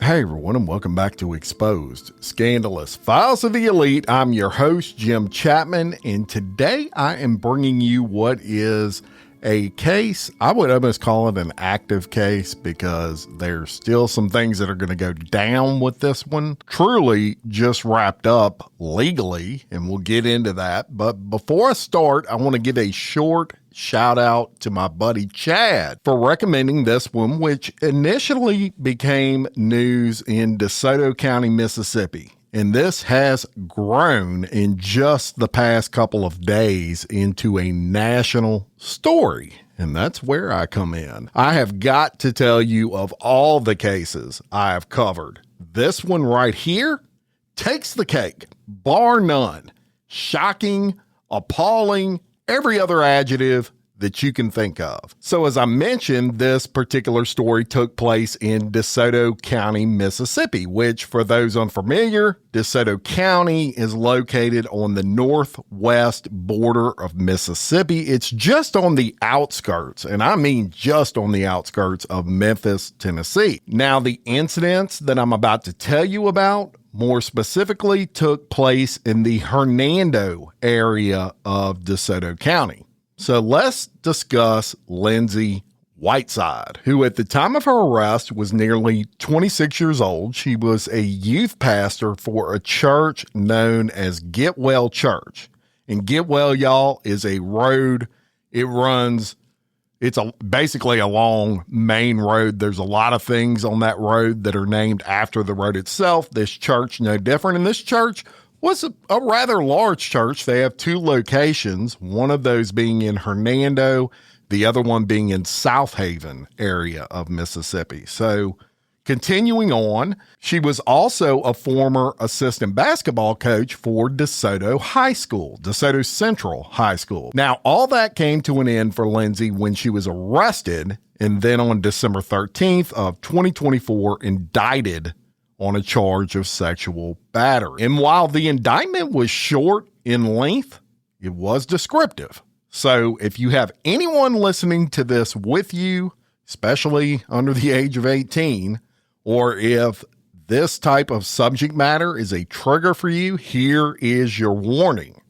Hey everyone, and welcome back to Exposed Scandalous Files of the Elite. I'm your host, Jim Chapman, and today I am bringing you what is a case. I would almost call it an active case because there's still some things that are going to go down with this one. Truly just wrapped up legally, and we'll get into that. But before I start, I want to give a short shout out to my buddy Chad for recommending this one, which initially became news in DeSoto County, Mississippi. And this has grown in just the past couple of days into a national story. And that's where I come in. I have got to tell you, of all the cases I have covered, this one right here takes the cake, bar none. Shocking, appalling, every other adjective that you can think of. So as I mentioned, this particular story took place in DeSoto County, Mississippi, which for those unfamiliar, DeSoto County is located on the northwest border of Mississippi. It's just on the outskirts, and I mean just on the outskirts of Memphis, Tennessee. Now, the incidents that I'm about to tell you about more specifically took place in the Hernando area of DeSoto County. So let's discuss Lindsay Whiteside, who at the time of her arrest was nearly 26 years old. She was a youth pastor for a church known as Get Well Church. And Get Well, y'all, is a road. It's basically a long main road. There's a lot of things on that road that are named after the road itself. This church, no different. And this church was a rather large church. They have two locations, one of those being in Hernando, the other one being in South Haven area of Mississippi. So continuing on, she was also a former assistant basketball coach for DeSoto High School, DeSoto Central High School. Now, all that came to an end for Lindsay when she was arrested and then on December 13th of 2024 indicted on a charge of sexual battery. And while the indictment was short in length, it was descriptive. So if you have anyone listening to this with you, especially under the age of 18, or if this type of subject matter is a trigger for you, here is your warning.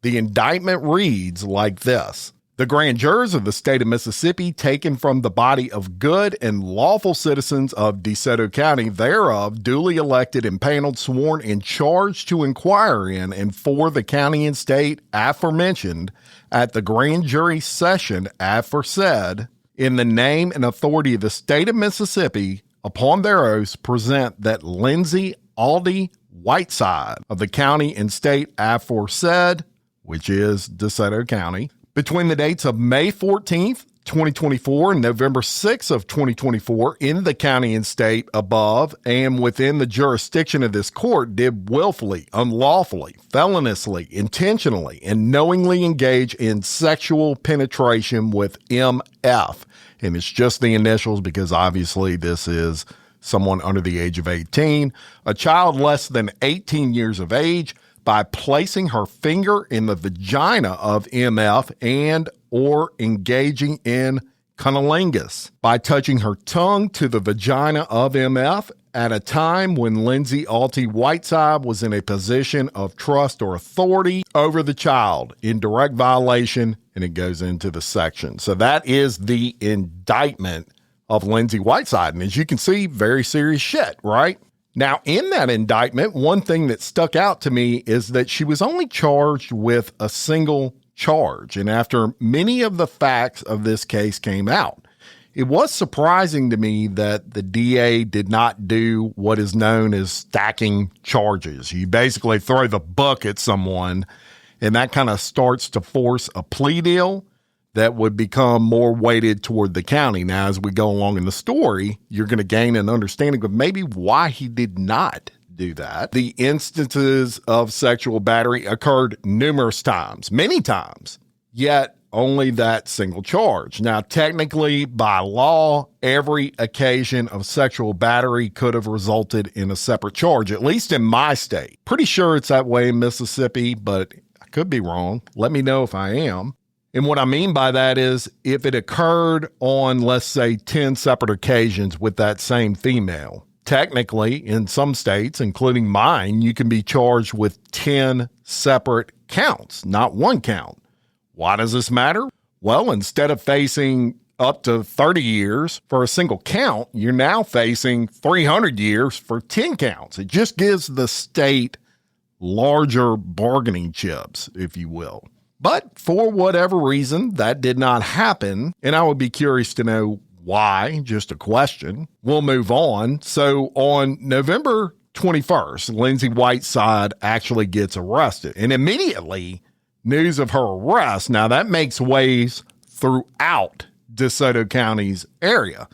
The indictment reads like this. The grand jurors of the state of Mississippi, taken from the body of good and lawful citizens of DeSoto County, thereof duly elected, impaneled, sworn, and charged to inquire in and for the county and state aforementioned at the grand jury session aforesaid, in the name and authority of the state of Mississippi, upon their oaths, present that Lindsay Whiteside of the county and state aforesaid, which is DeSoto County, between the dates of May 14th, 2024 and November 6th of 2024 in the county and state above and within the jurisdiction of this court did willfully, unlawfully, feloniously, intentionally, and knowingly engage in sexual penetration with MF. And it's just the initials because obviously this is someone under the age of 18, a child less than 18 years of age, by placing her finger in the vagina of MF and or engaging in cunnilingus, by touching her tongue to the vagina of MF at a time when Lindsay Whiteside was in a position of trust or authority over the child in direct violation, and it goes into the section. So that is the indictment of Lindsay Whiteside. And as you can see, very serious shit, right? Now, in that indictment, one thing that stuck out to me is that she was only charged with a single charge. And after many of the facts of this case came out, it was surprising to me that the DA did not do what is known as stacking charges. You basically throw the book at someone, and that kind of starts to force a plea deal that would become more weighted toward the county. Now, as we go along in the story, you're going to gain an understanding of maybe why he did not do that. The instances of sexual battery occurred numerous times, many times, yet only that single charge. Now, technically, by law, every occasion of sexual battery could have resulted in a separate charge, at least in my state. Pretty sure it's that way in Mississippi, but I could be wrong. Let me know if I am. And what I mean by that is if it occurred on, let's say, 10 separate occasions with that same female, technically, in some states, including mine, you can be charged with 10 separate counts, not one count. Why does this matter? Well, instead of facing up to 30 years for a single count, you're now facing 300 years for 10 counts. It just gives the state larger bargaining chips, if you will. But for whatever reason, that did not happen, and I would be curious to know why, just a question. We'll move on. So on November 21st, Lindsay Whiteside actually gets arrested, and immediately news of her arrest, now that makes waves throughout DeSoto County's area.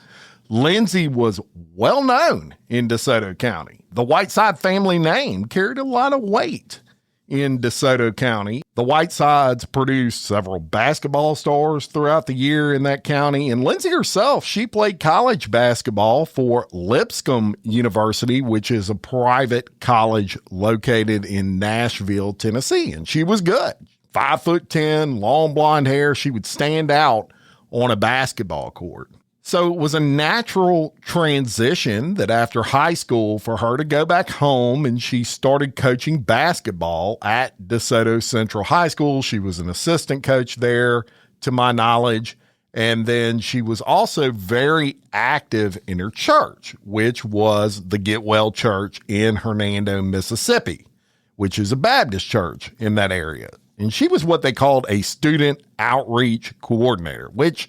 Lindsay was well known in DeSoto County. The Whiteside family name carried a lot of weight in DeSoto County. The Whitesides produced several basketball stars throughout the year in that county. And Lindsay herself, she played college basketball for Lipscomb University, which is a private college located in Nashville, Tennessee. And she was good. 5'10", long blonde hair. She would stand out on a basketball court. So it was a natural transition that after high school for her to go back home, and she started coaching basketball at DeSoto Central High School. She was an assistant coach there, to my knowledge. And then she was also very active in her church, which was the Get Well Church in Hernando, Mississippi, which is a Baptist church in that area. And she was what they called a student outreach coordinator, which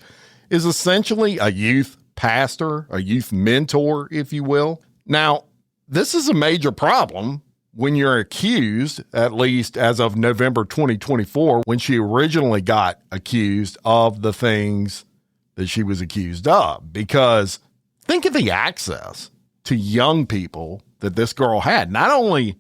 is essentially a youth pastor, a youth mentor, if you will. Now, this is a major problem when you're accused, at least as of November 2024, when she originally got accused of the things that she was accused of. Because think of the access to young people that this girl had, not only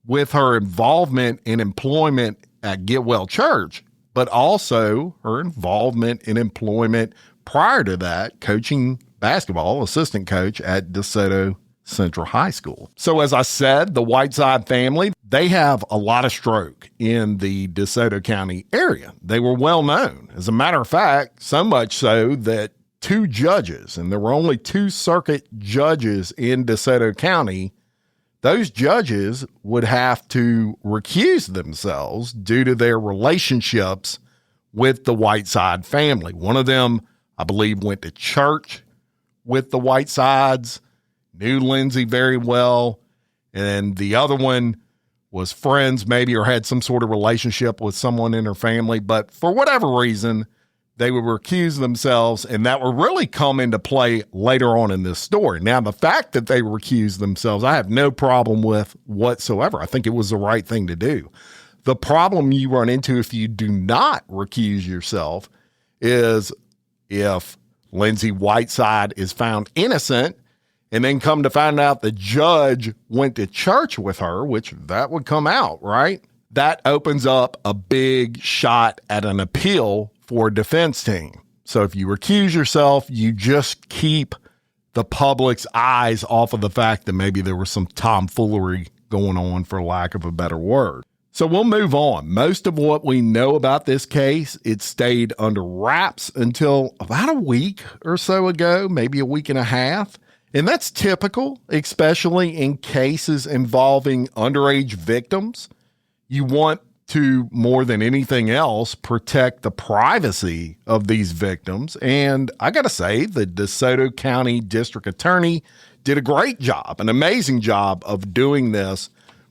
with her involvement in employment at Get Well Church, but also her involvement in employment prior to that, coaching basketball, assistant coach at DeSoto Central High School. So as I said, the Whiteside family, they have a lot of stroke in the DeSoto County area. They were well known. As a matter of fact, so much so that 2 judges, and there were only 2 circuit judges in DeSoto County, those judges would have to recuse themselves due to their relationships with the Whiteside family. One of them, I believe, went to church with the Whitesides, knew Lindsay very well, and the other one was friends maybe or had some sort of relationship with someone in her family. But for whatever reason, they would recuse themselves, and that would really come into play later on in this story. Now, the fact that they recused themselves, I have no problem with whatsoever. I think it was the right thing to do. The problem you run into if you do not recuse yourself is if Lindsay Whiteside is found innocent and then come to find out the judge went to church with her, which that would come out, right? That opens up a big shot at an appeal for a defense team. So if you recuse yourself, you just keep the public's eyes off of the fact that maybe there was some tomfoolery going on, for lack of a better word. So we'll move on. Most of what we know about this case, it stayed under wraps until about a week or so ago, maybe a week and a half. And that's typical, especially in cases involving underage victims. You want to, more than anything else, protect the privacy of these victims. And I got to say, the DeSoto County District Attorney did a great job, an amazing job of doing this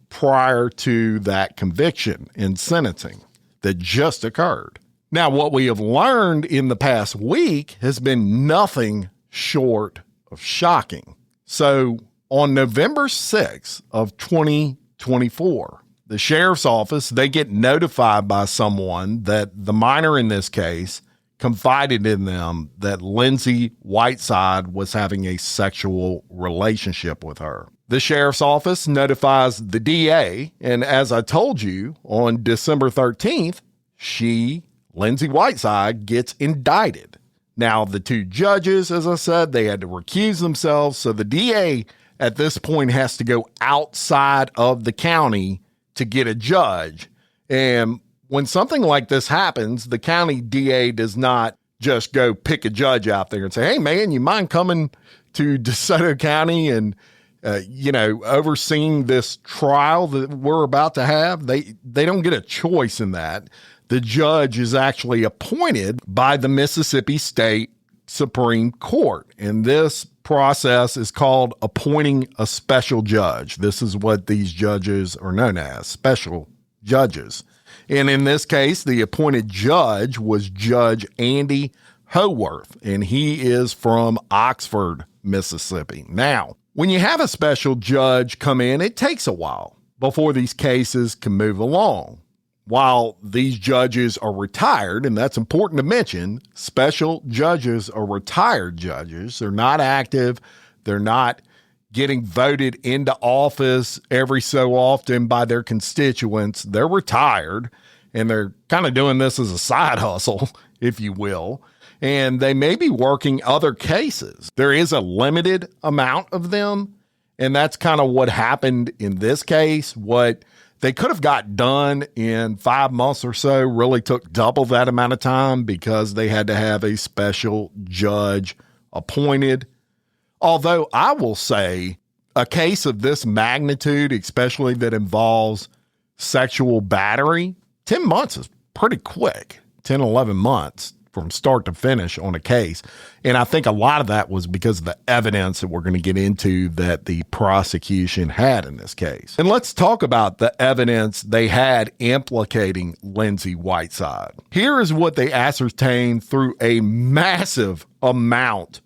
prior to that conviction and sentencing that just occurred. Now, what we have learned in the past week has been nothing short of shocking. So on November 6th of 2024, the sheriff's office, they get notified by someone that the minor in this case confided in them that Lindsay Whiteside was having a sexual relationship with her. The sheriff's office notifies the DA, and as I told you, on December 13th, Lindsay Whiteside, gets indicted. Now, the 2 judges, as I said, they had to recuse themselves, so the DA at this point has to go outside of the county to get a judge. And when something like this happens, the county DA does not just go pick a judge out there and say, hey, man, you mind coming to DeSoto County and overseeing this trial that we're about to have. They don't get a choice in that. The judge is actually appointed by the Mississippi State Supreme Court. And this process is called appointing a special judge. This is what these judges are known as, special judges. And in this case, the appointed judge was Judge Andy Howarth, and he is from Oxford, Mississippi. Now, when you have a special judge come in, it takes a while before these cases can move along. While these judges are retired, and that's important to mention, special judges are retired judges. They're not active. They're not getting voted into office every so often by their constituents. They're retired, and they're kind of doing this as a side hustle, if you will. And they may be working other cases. There is a limited amount of them, and that's kind of what happened in this case. What they could have got done in 5 months or so really took double that amount of time because they had to have a special judge appointed. Although I will say a case of this magnitude, especially that involves sexual battery, 10 months is pretty quick, 10, 11 months from start to finish on a case. And I think a lot of that was because of the evidence that we're going to get into that the prosecution had in this case. And let's talk about the evidence they had implicating Lindsay Whiteside. Here is what they ascertained through a massive amount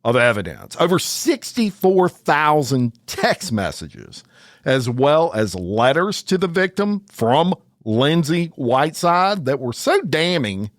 of evidence, over 64,000 text messages, as well as letters to the victim from Lindsay Whiteside that were so damning.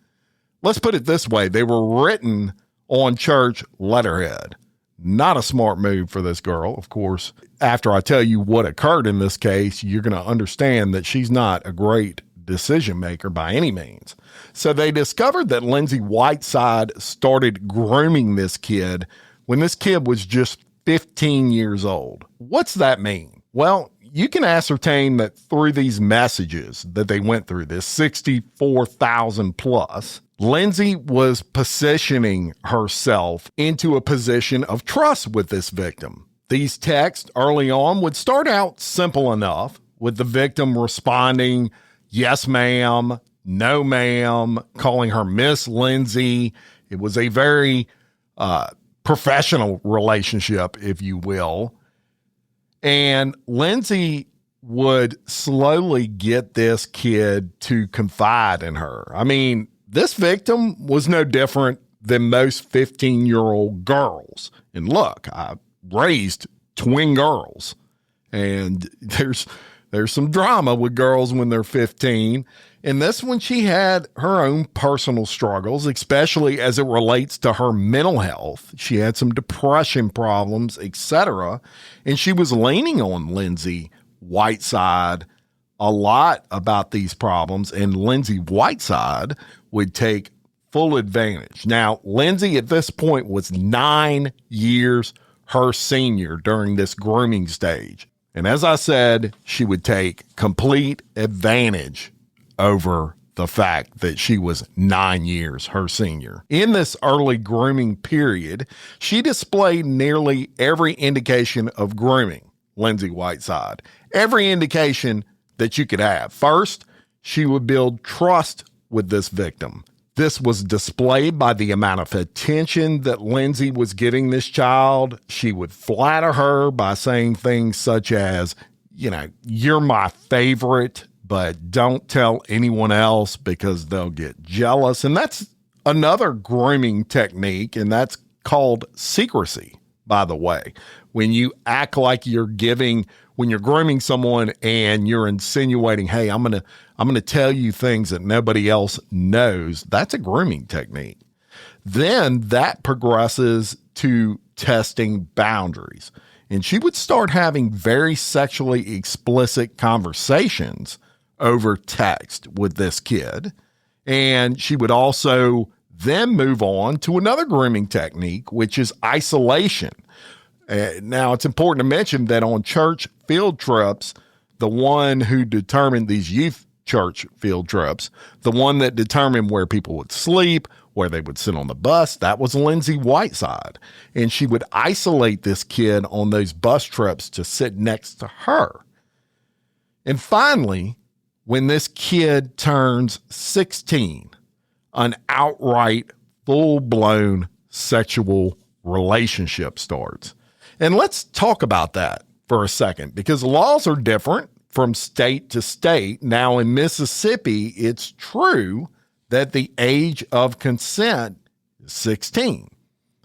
Let's put it this way. They were written on church letterhead. Not a smart move for this girl. Of course, after I tell you what occurred in this case, you're going to understand that she's not a great decision maker by any means. So they discovered that Lindsay Whiteside started grooming this kid when this kid was just 15 years old. What's that mean? Well, you can ascertain that through these messages that they went through, this 64,000 plus, Lindsay was positioning herself into a position of trust with this victim. These texts early on would start out simple enough, with the victim responding, yes, ma'am, no, ma'am, calling her Miss Lindsay. It was a very professional relationship, if you will. And Lindsay would slowly get this kid to confide in her. I mean, this victim was no different than most 15-year-old girls. And look, I raised twin girls, and there's some drama with girls when they're 15. And this one, she had her own personal struggles, especially as it relates to her mental health. She had some depression problems, etc. And she was leaning on Lindsay Whiteside a lot about these problems, and Lindsay Whiteside would take full advantage. Now, Lindsay at this point was 9 years her senior during this grooming stage. And as I said, she would take complete advantage over the fact that she was 9 years her senior. In this early grooming period, she displayed nearly every indication of grooming Lindsay Whiteside. Every indication that you could have. First, she would build trust with this victim. This was displayed by the amount of attention that Lindsay was giving this child. She would flatter her by saying things such as, you're my favorite, but don't tell anyone else because they'll get jealous. And that's another grooming technique, and that's called secrecy, by the way. When you act like when you're grooming someone and you're insinuating, hey, I'm going to tell you things that nobody else knows, that's a grooming technique. Then that progresses to testing boundaries. And she would start having very sexually explicit conversations over text with this kid. And she would also then move on to another grooming technique, which is isolation. Now, it's important to mention that on church field trips, the one who determined these youth church field trips, the one that determined where people would sleep, where they would sit on the bus. That was Lindsay Whiteside. And she would isolate this kid on those bus trips to sit next to her. And finally, when this kid turns 16, an outright, full-blown sexual relationship starts. And let's talk about that for a second, because laws are different from state to state. Now, in Mississippi, it's true that the age of consent is 16.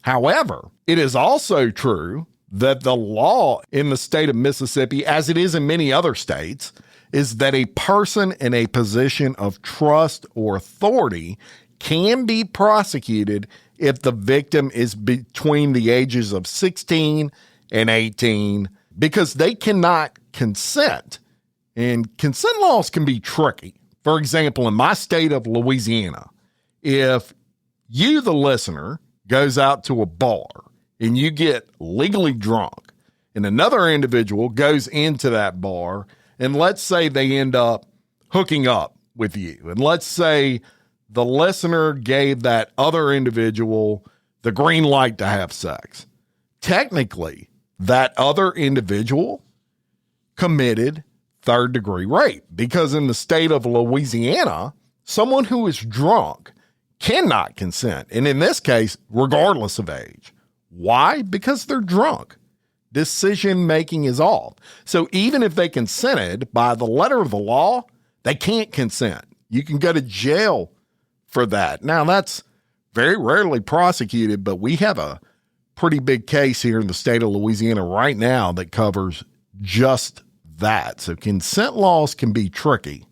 However, it is also true that the law in the state of Mississippi, as it is in many other states, is that a person in a position of trust or authority can be prosecuted if the victim is between the ages of 16 and 18, because they cannot consent. And consent laws can be tricky. For example, in my state of Louisiana, if you, the listener, goes out to a bar and you get legally drunk and another individual goes into that bar, and let's say they end up hooking up with you, and let's say the listener gave that other individual the green light to have sex, technically that other individual committed third-degree rape, because in the state of Louisiana, someone who is drunk cannot consent. And in this case, regardless of age. Why? Because they're drunk. Decision-making is off. So even if they consented by the letter of the law, they can't consent. You can go to jail for that. Now, that's very rarely prosecuted, but we have a pretty big case here in the state of Louisiana right now that covers just that. So consent laws can be tricky.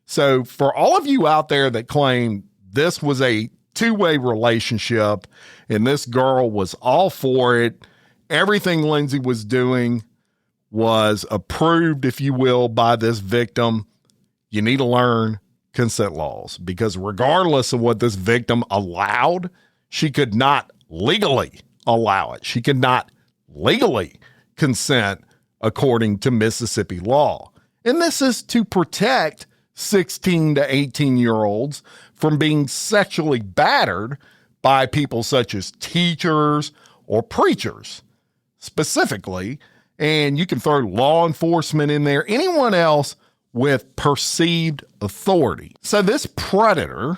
So for all of you out there that claim this was a two-way relationship and this girl was all for it, everything Lindsay was doing was approved, if you will, by this victim, you need to learn consent laws, because regardless of what this victim allowed, she could not legally allow it. She could not legally consent according to Mississippi law. And this is to protect 16 to 18-year-olds from being sexually battered by people such as teachers or preachers specifically. And you can throw law enforcement in there, anyone else with perceived authority. So this predator,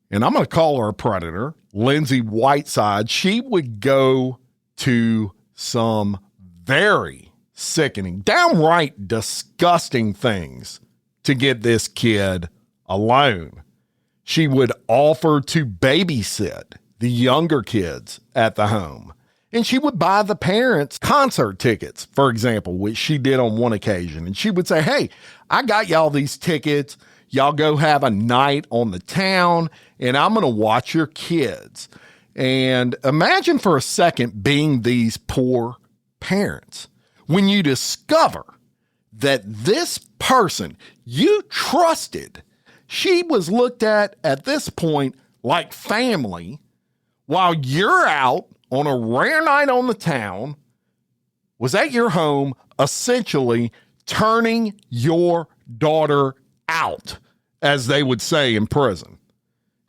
and I'm going to call her a predator, Lindsay Whiteside, she would go to some very sickening, downright disgusting things to get this kid alone. She would offer to babysit the younger kids at the home. And she would buy the parents concert tickets, for example, which she did on one occasion. And she would say, hey, I got y'all these tickets. Y'all go have a night on the town, and I'm going to watch your kids. And imagine for a second being these poor parents when you discover that this person you trusted, she was looked at this point like family, while you're out on a rare night on the town, was at your home, essentially turning your daughter out, as they would say in prison.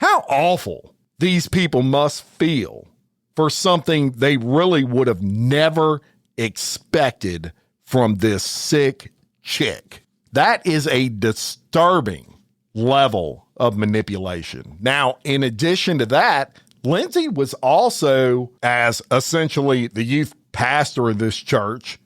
How awful these people must feel for something they really would have never expected from this sick chick. That is a disturbing level of manipulation. Now, in addition to that, Lindsay was also, as essentially the youth pastor of this church,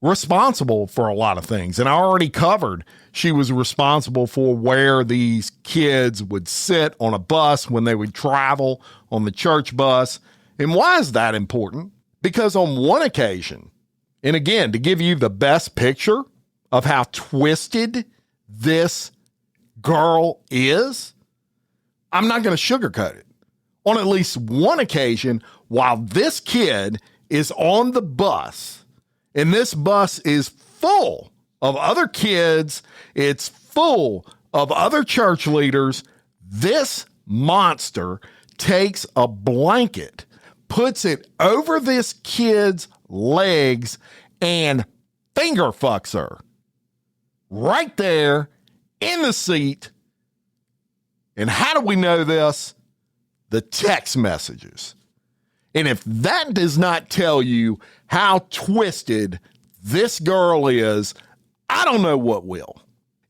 responsible for a lot of things. And I already covered she was responsible for where these kids would sit on a bus when they would travel on the church bus. And why is that important? Because on one occasion, and again, to give you the best picture of how twisted this girl is, I'm not going to sugarcoat it. On at least one occasion, while this kid is on the bus, and this bus is full of other kids, it's full of other church leaders, this monster takes a blanket, puts it over this kid's legs, and finger fucks her right there in the seat. And how do we know this? the text messages. And if that does not tell you how twisted this girl is, I don't know what will.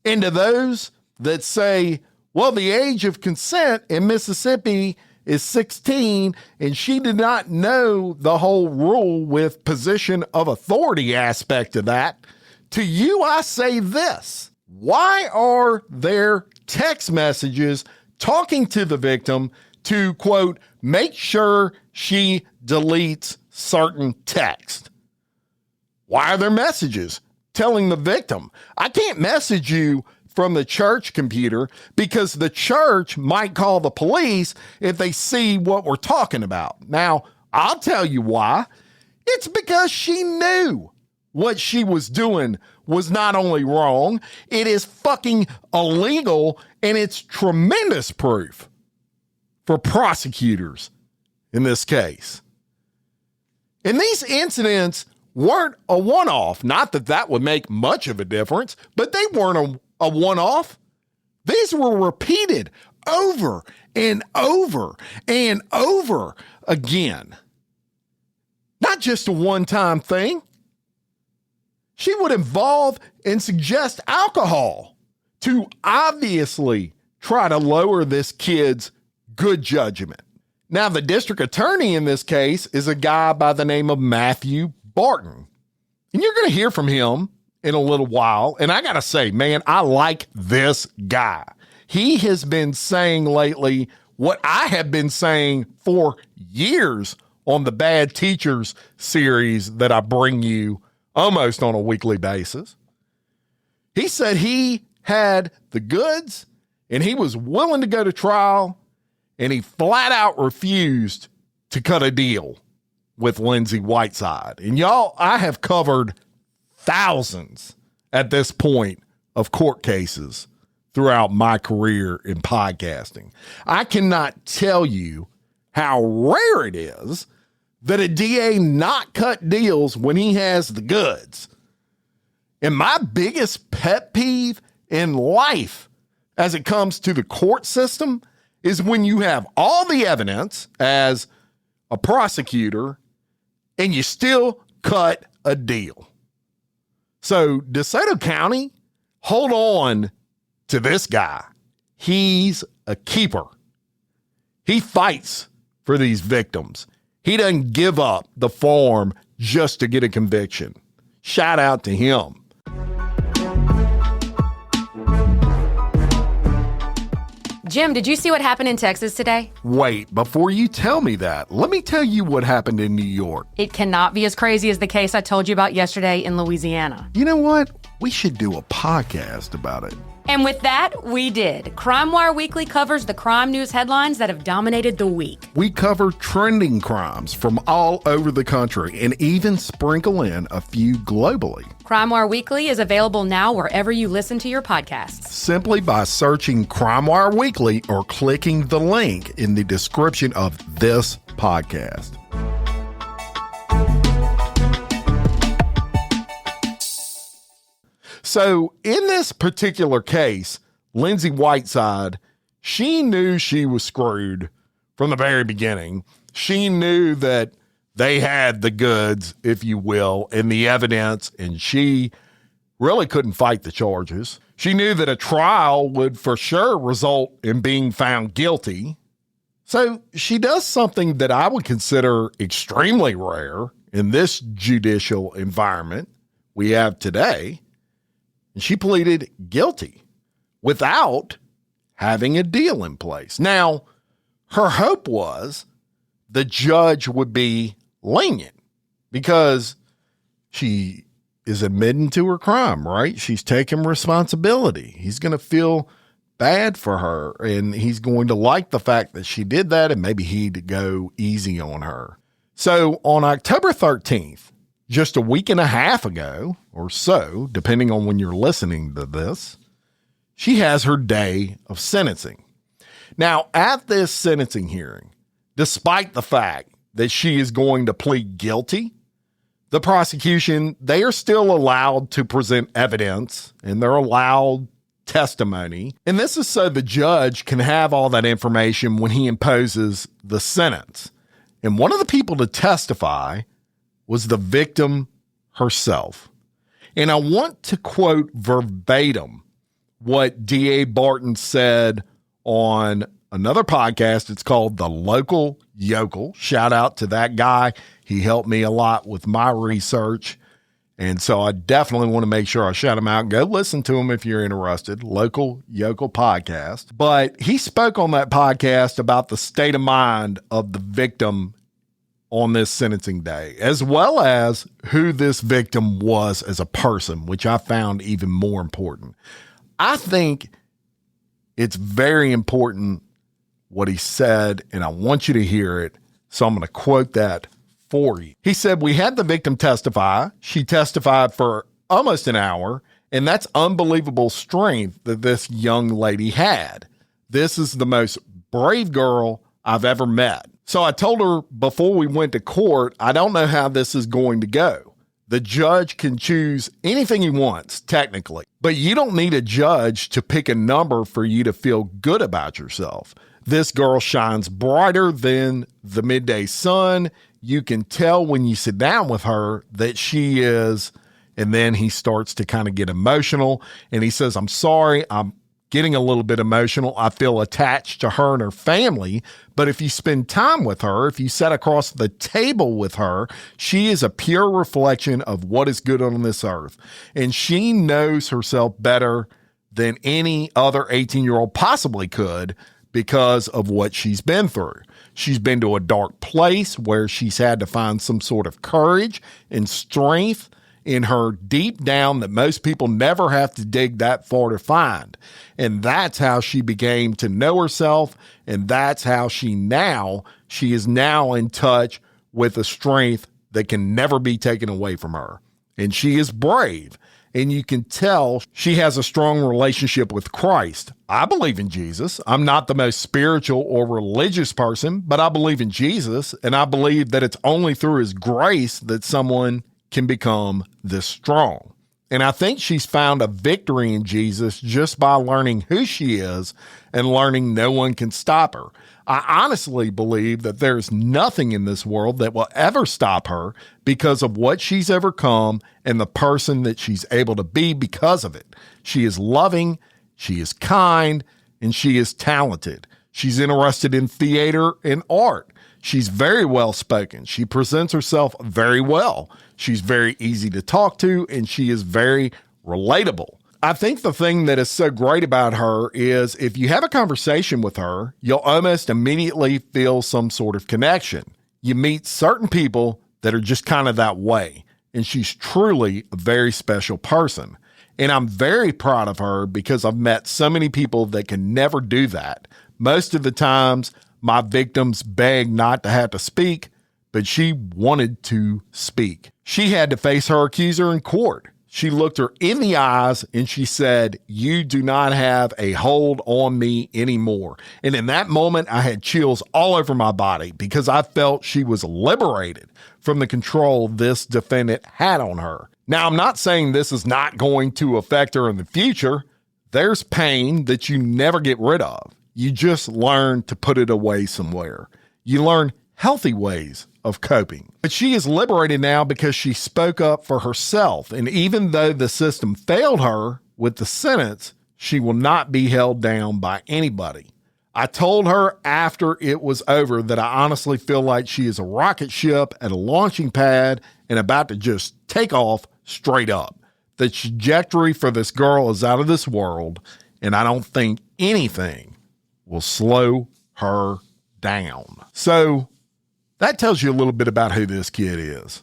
And to those that say, well, the age of consent in Mississippi is 16, and she did not know the whole rule with position of authority aspect of that, to you I say this: why are there text messages talking to the victim to, quote, make sure she deletes certain text? Why are there messages telling the victim, I can't message you from the church computer because the church might call the police if they see what we're talking about? Now, I'll tell you why. It's because she knew what she was doing was not only wrong, it is fucking illegal, and it's tremendous proof for prosecutors in this case. And these incidents weren't a one-off. Not that that would make much of a difference, but they weren't a one-off. These were repeated over and over and over again. Not just a one-time thing. She would involve and suggest alcohol to obviously try to lower this kid's good judgment. Now, the district attorney in this case is a guy by the name of Matthew Barton. And you're going to hear from him in a little while. And I got to say, man, I like this guy. He has been saying lately what I have been saying for years on the Bad Teachers series that I bring you almost on a weekly basis. He said he had the goods and he was willing to go to trial, and he flat out refused to cut a deal with Lindsay Whiteside. And y'all, I have covered thousands at this point of court cases throughout my career in podcasting. I cannot tell you how rare it is that a DA not cut deals when he has the goods. And my biggest pet peeve in life as it comes to the court system is when you have all the evidence as a prosecutor and you still cut a deal. So DeSoto County, hold on to this guy. He's a keeper. He fights for these victims. He doesn't give up the farm just to get a conviction. Shout out to him. Jim, did you see what happened in Texas today? Wait, before you tell me that, let me tell you what happened in New York. It cannot be as crazy as the case I told you about yesterday in Louisiana. You know what? We should do a podcast about it. And with that, we did. Crime Wire Weekly covers the crime news headlines that have dominated the week. We cover trending crimes from all over the country and even sprinkle in a few globally. Crime Wire Weekly is available now wherever you listen to your podcasts. Simply by searching Crime Wire Weekly or clicking the link in the description of this podcast. So in this particular case, Lindsay Whiteside, she knew she was screwed from the very beginning. She knew that they had the goods, if you will, and the evidence, and she really couldn't fight the charges. She knew that a trial would for sure result in being found guilty. So she does something that I would consider extremely rare in this judicial environment we have today. And she pleaded guilty without having a deal in place. Now, her hope was the judge would be lenient because she is admitting to her crime, right? She's taking responsibility. He's going to feel bad for her, and he's going to like the fact that she did that, and maybe he'd go easy on her. So on October 13th, just a week and a half ago or so, depending on when you're listening to this, she has her day of sentencing. Now, at this sentencing hearing, despite the fact that she is going to plead guilty, the prosecution, they are still allowed to present evidence, and they're allowed testimony. And this is so the judge can have all that information when he imposes the sentence. And one of the people to testify was the victim herself. And I want to quote verbatim what D.A. Barton said on another podcast. It's called The Local Yokel. Shout out to that guy. He helped me a lot with my research. And so I definitely want to make sure I shout him out. Go listen to him if you're interested. Local Yokel podcast. But he spoke on that podcast about the state of mind of the victim on this sentencing day, as well as who this victim was as a person, which I found even more important. I think it's very important what he said, and I want you to hear it. So I'm going to quote that for you. He said, "We had the victim testify. She testified for almost an hour, and that's unbelievable strength that this young lady had. This is the most brave girl I've ever met. So I told her before we went to court, I don't know how this is going to go. The judge can choose anything he wants, technically, but you don't need a judge to pick a number for you to feel good about yourself. This girl shines brighter than the midday sun. You can tell when you sit down with her that she is," and then he starts to kind of get emotional, and he says, "I'm sorry, I'm getting a little bit emotional. I feel attached to her and her family, but if you spend time with her, if you sit across the table with her, she is a pure reflection of what is good on this earth, and she knows herself better than any other 18-year-old possibly could because of what she's been through. She's been to a dark place where she's had to find some sort of courage and strength in her deep down that most people never have to dig that far to find. And that's how she became to know herself. And that's how she is now in touch with a strength that can never be taken away from her. And she is brave. And you can tell she has a strong relationship with Christ. I believe in Jesus. I'm not the most spiritual or religious person, but I believe in Jesus. And I believe that it's only through his grace that someone can become this strong. And I think she's found a victory in Jesus just by learning who she is and learning no one can stop her. I honestly believe that there's nothing in this world that will ever stop her because of what she's overcome and the person that she's able to be because of it. She is loving, she is kind, and she is talented. She's interested in theater and art. She's very well spoken. She presents herself very well. She's very easy to talk to, and she is very relatable. I think the thing that is so great about her is if you have a conversation with her, you'll almost immediately feel some sort of connection. You meet certain people that are just kind of that way, and she's truly a very special person. And I'm very proud of her because I've met so many people that can never do that. Most of the times, my victims beg not to have to speak, but she wanted to speak. She had to face her accuser in court. She looked her in the eyes and she said, "You do not have a hold on me anymore." And in that moment, I had chills all over my body because I felt she was liberated from the control this defendant had on her. Now, I'm not saying this is not going to affect her in the future. There's pain that you never get rid of. You just learn to put it away somewhere. You learn healthy ways of coping. But she is liberated now because she spoke up for herself. And even though the system failed her with the sentence, she will not be held down by anybody. I told her after it was over that I honestly feel like she is a rocket ship at a launching pad and about to just take off straight up. The trajectory for this girl is out of this world, and I don't think anything will slow her down. So that tells you a little bit about who this kid is.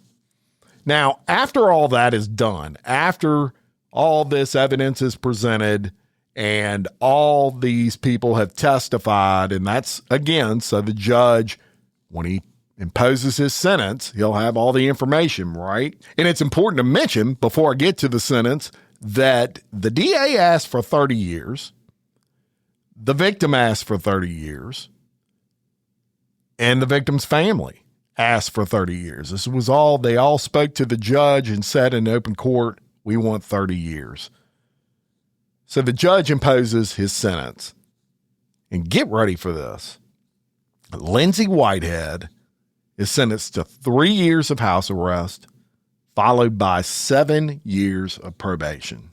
Now, after all that is done, after all this evidence is presented and all these people have testified, and that's, again, so the judge, when he imposes his sentence, he'll have all the information, right? And it's important to mention, before I get to the sentence, that the DA asked for 30 years. The victim asked for 30 years. And the victim's family asked for 30 years. This was all, they all spoke to the judge and said in open court, "We want 30 years. So the judge imposes his sentence. And get ready for this. Lindsay Whitehead is sentenced to 3 years of house arrest, followed by 7 years of probation.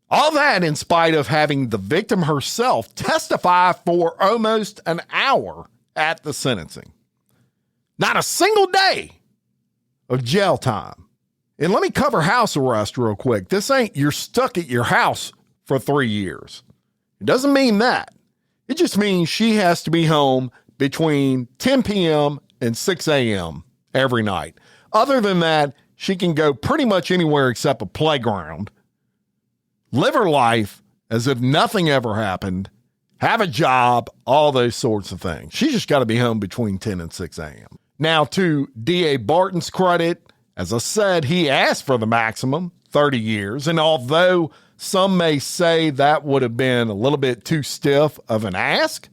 All that in spite of having the victim herself testify for almost an hour at the sentencing. Not a single day of jail time. And let me cover house arrest real quick. This ain't you're stuck at your house for 3 years. It doesn't mean that. It just means she has to be home between 10 p.m. and 6 a.m. every night. Other than that, she can go pretty much anywhere except a playground, live her life as if nothing ever happened, have a job, all those sorts of things. She just got to be home between 10 and 6 a.m. Now, to D.A. Barton's credit, as I said, he asked for the maximum, 30 years. And although some may say that would have been a little bit too stiff of an ask,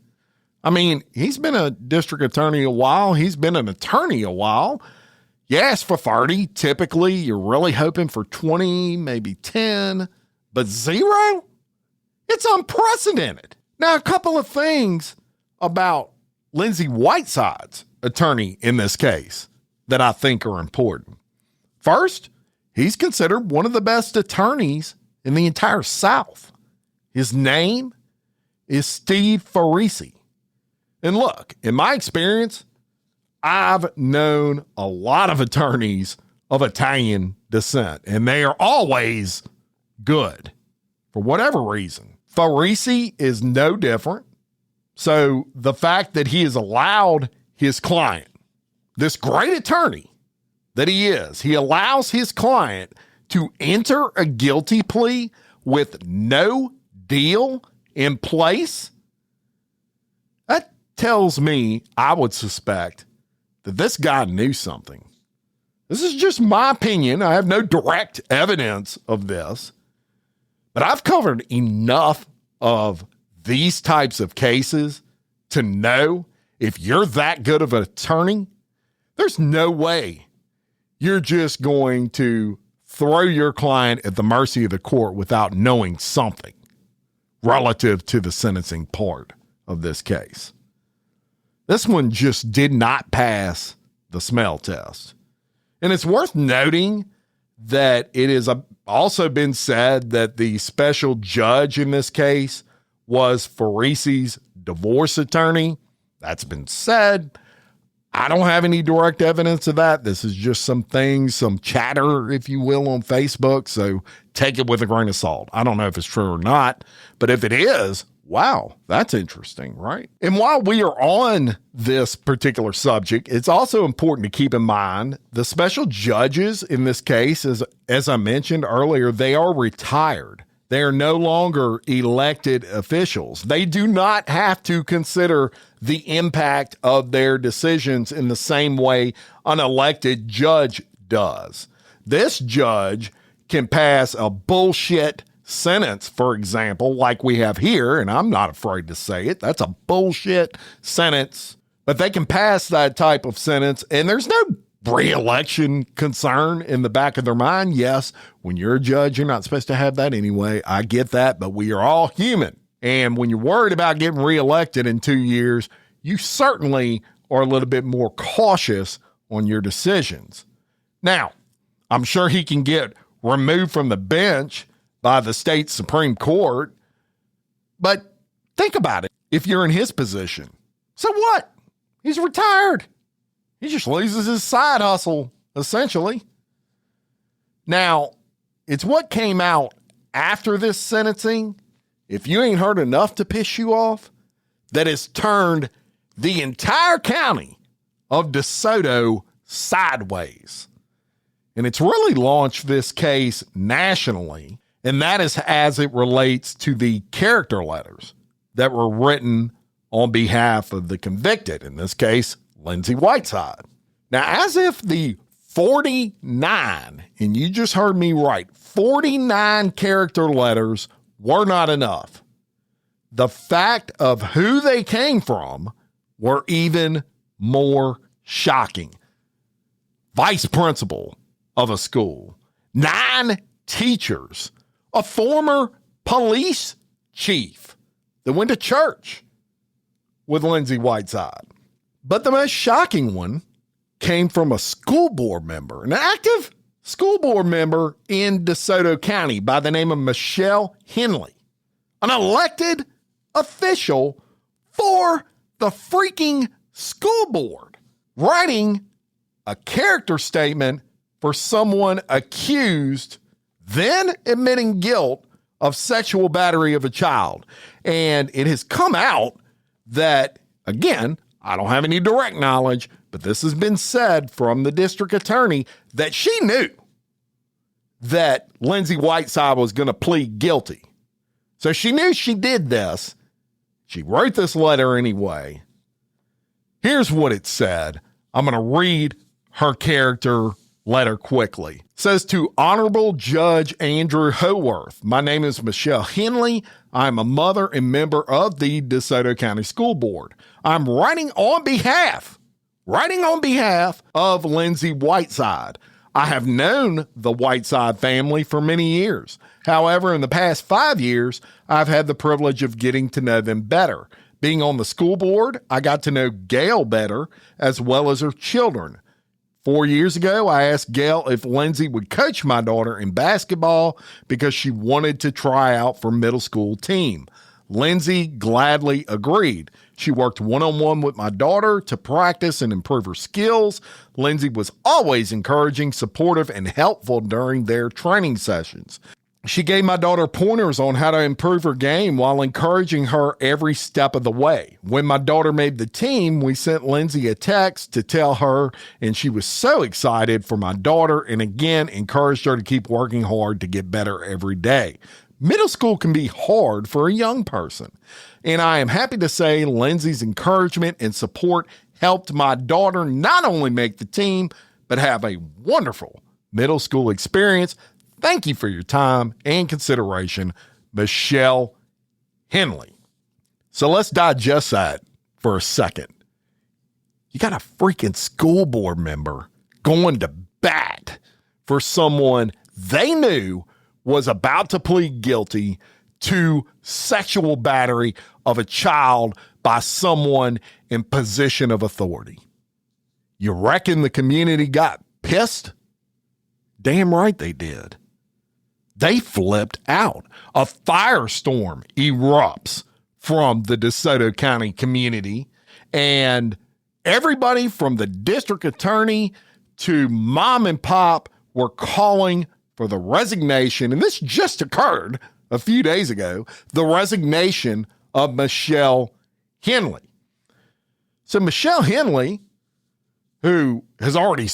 I mean, he's been a district attorney a while. He's been an attorney a while. You ask for 30. Typically, you're really hoping for 20, maybe 10, but 0? It's unprecedented. Now, a couple of things about Lindsay Whiteside's attorney in this case that I think are important. First, he's considered one of the best attorneys in the entire South. His name is Steve Farisi. And look, in my experience, I've known a lot of attorneys of Italian descent, and they are always good for whatever reason. Farisi is no different. So the fact that he has allowed his client, this great attorney that he is, he allows his client to enter a guilty plea with no deal in place, that tells me, I would suspect, that this guy knew something. This is just my opinion. I have no direct evidence of this, but I've covered enough of these types of cases to know if you're that good of an attorney, there's no way you're just going to throw your client at the mercy of the court without knowing something relative to the sentencing part of this case. This one just did not pass the smell test. And it's worth noting that it has also been said that the special judge in this case was Farisi's divorce attorney. That's been said. I don't have any direct evidence of that. This is just some things, some chatter, if you will, on Facebook. So take it with a grain of salt. I don't know if it's true or not, but if it is, wow, that's interesting, right? And while we are on this particular subject, it's also important to keep in mind the special judges in this case, as I mentioned earlier, they are retired. They are no longer elected officials. They do not have to consider the impact of their decisions in the same way an elected judge does. This judge can pass a bullshit sentence, for example, like we have here, and I'm not afraid to say it. That's a bullshit sentence. But they can pass that type of sentence, and there's no re-election concern in the back of their mind. Yes, when you're a judge, you're not supposed to have that anyway. I get that, but we are all human. And when you're worried about getting reelected in 2 years, you certainly are a little bit more cautious on your decisions. Now, I'm sure he can get removed from the bench by the state Supreme Court, but think about it. If you're in his position, so what? He's retired. He just loses his side hustle, essentially. Now, it's what came out after this sentencing, if you ain't heard enough to piss you off, that has turned the entire county of DeSoto sideways. And it's really launched this case nationally, and that is as it relates to the character letters that were written on behalf of the convicted, in this case, Lindsay Whiteside. Now, as if the 49, and you just heard me right, 49 character letters were not enough, the fact of who they came from were even more shocking. Vice principal of a school, 9 teachers, a former police chief that went to church with Lindsay Whiteside. But the most shocking one came from a school board member, an active school board member in DeSoto County by the name of Michelle Henley, an elected official for the freaking school board, writing a character statement for someone accused, then admitting guilt of sexual battery of a child. And it has come out that, again, I don't have any direct knowledge, but this has been said from the district attorney that she knew that Lindsay Whiteside was going to plead guilty. So she knew she did this. She wrote this letter anyway. Here's what it said. I'm going to read her character letter quickly. It says, to Honorable Judge Andrew Howarth, my name is Michelle Henley. I'm a mother and member of the DeSoto County School Board. I'm writing on behalf of Lindsay Whiteside. I have known the Whiteside family for many years. However, in the past 5 years, I've had the privilege of getting to know them better. Being on the school board, I got to know Gail better, as well as her children. 4 years ago, I asked Gail if Lindsay would coach my daughter in basketball because she wanted to try out for middle school team. Lindsay gladly agreed. She worked one-on-one with my daughter to practice and improve her skills. Lindsay was always encouraging, supportive, and helpful during their training sessions. She gave my daughter pointers on how to improve her game while encouraging her every step of the way. When my daughter made the team, we sent Lindsay a text to tell her, and she was so excited for my daughter and again encouraged her to keep working hard to get better every day. Middle school can be hard for a young person, and I am happy to say Lindsay's encouragement and support helped my daughter not only make the team, but have a wonderful middle school experience. Thank you for your time and consideration, Michelle Henley. So let's digest that for a second. You got a freaking school board member going to bat for someone they knew was about to plead guilty to sexual battery of a child by someone in position of authority. You reckon the community got pissed? Damn right they did. They flipped out. A firestorm erupts from the DeSoto County community, and everybody from the district attorney to mom and pop were calling for the resignation, and this just occurred a few days ago, the resignation of Michelle Henley. So Michelle Henley, who has already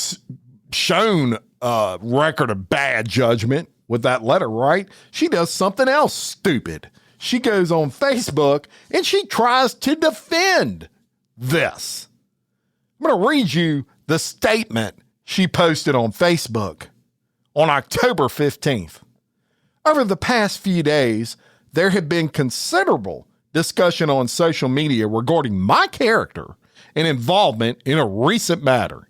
shown a record of bad judgment with that letter, right? She does something else stupid. She goes on Facebook and she tries to defend this. I'm going to read you the statement she posted on Facebook on October 15th. Over the past few days, there had been considerable discussion on social media regarding my character and involvement in a recent matter.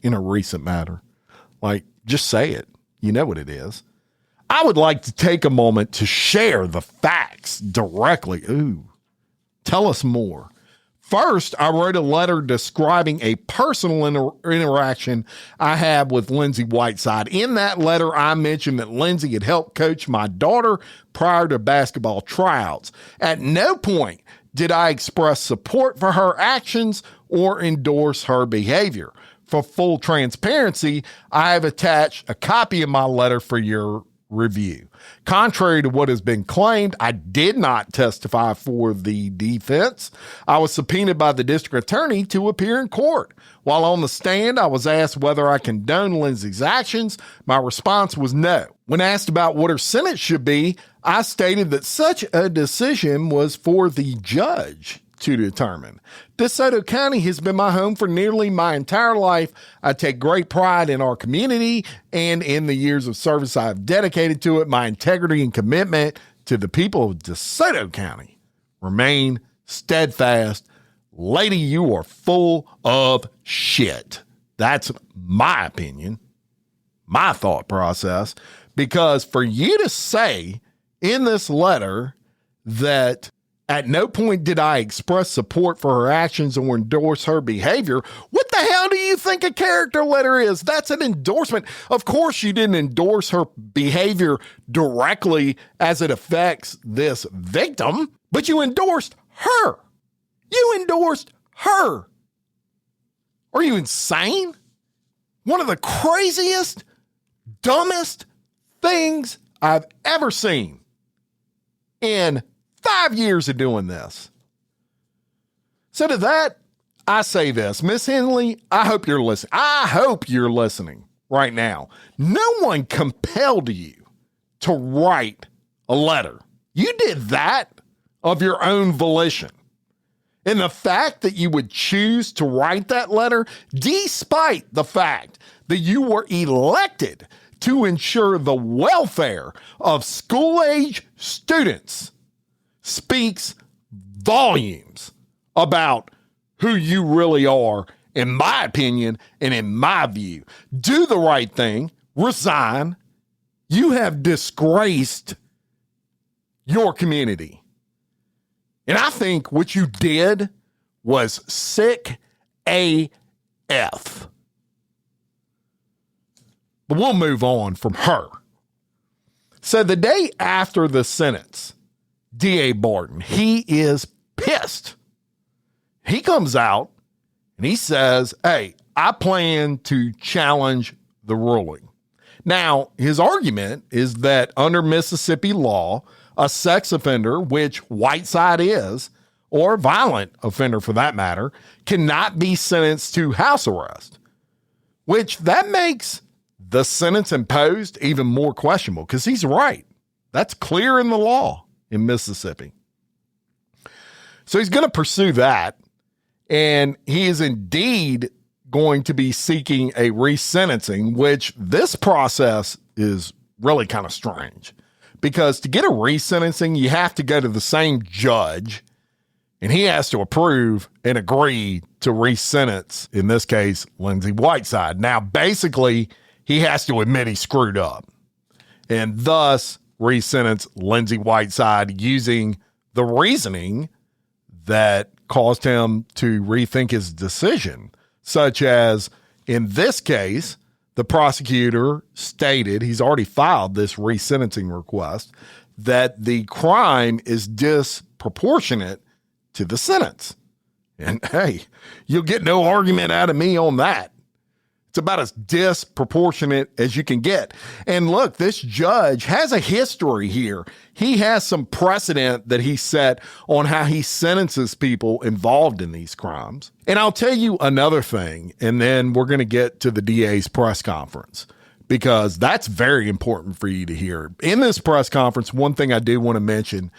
Like, just say it. You know what it is. I would like to take a moment to share the facts directly. Ooh, tell us more. First, I wrote a letter describing a personal interaction I had with Lindsay Whiteside. In that letter, I mentioned that Lindsay had helped coach my daughter prior to basketball tryouts. At no point did I express support for her actions or endorse her behavior. For full transparency, I have attached a copy of my letter for your review. Contrary to what has been claimed, I did not testify for the defense. I was subpoenaed by the district attorney to appear in court. While on the stand, I was asked whether I condone Lindsay's actions. My response was no. When asked about what her sentence should be, I stated that such a decision was for the judge to determine. DeSoto County has been my home for nearly my entire life. I take great pride in our community and in the years of service I have dedicated to it. My integrity and commitment to the people of DeSoto County remain steadfast. Lady, you are full of shit. That's my opinion, my thought process, because for you to say in this letter that at no point did I express support for her actions or endorse her behavior. What the hell do you think a character letter is? That's an endorsement. Of course, you didn't endorse her behavior directly as it affects this victim, but you endorsed her. You endorsed her. Are you insane? One of the craziest, dumbest things I've ever seen in 5 years of doing this. So to that, I say this, Miss Henley, I hope you're listening. I hope you're listening right now. No one compelled you to write a letter. You did that of your own volition. And the fact that you would choose to write that letter, despite the fact that you were elected to ensure the welfare of school-age students, speaks volumes about who you really are, in my opinion and in my view. Do the right thing. Resign. You have disgraced your community. And I think what you did was sick AF. But we'll move on from her. So the day after the sentence, D.A. Barton, he is pissed. He comes out and he says, hey, I plan to challenge the ruling. Now, his argument is that under Mississippi law, a sex offender, which Whiteside is, or a violent offender for that matter, cannot be sentenced to house arrest, which that makes the sentence imposed even more questionable because he's right. That's clear in the law in Mississippi. So he's going to pursue that, and he is indeed going to be seeking a resentencing, which this process is really kind of strange. Because to get a resentencing, you have to go to the same judge, and he has to approve and agree to resentence, in this case, Lindsay Whiteside. Now, basically, he has to admit he screwed up, and thus resentence Lindsay Whiteside using the reasoning that caused him to rethink his decision, such as, in this case, the prosecutor stated, he's already filed this resentencing request, that the crime is disproportionate to the sentence. And hey, you'll get no argument out of me on that. It's about as disproportionate as you can get. And look, this judge has a history here. He has some precedent that he set on how he sentences people involved in these crimes. And I'll tell you another thing, and then we're going to get to the DA's press conference, because that's very important for you to hear. In this press conference, one thing I do want to mention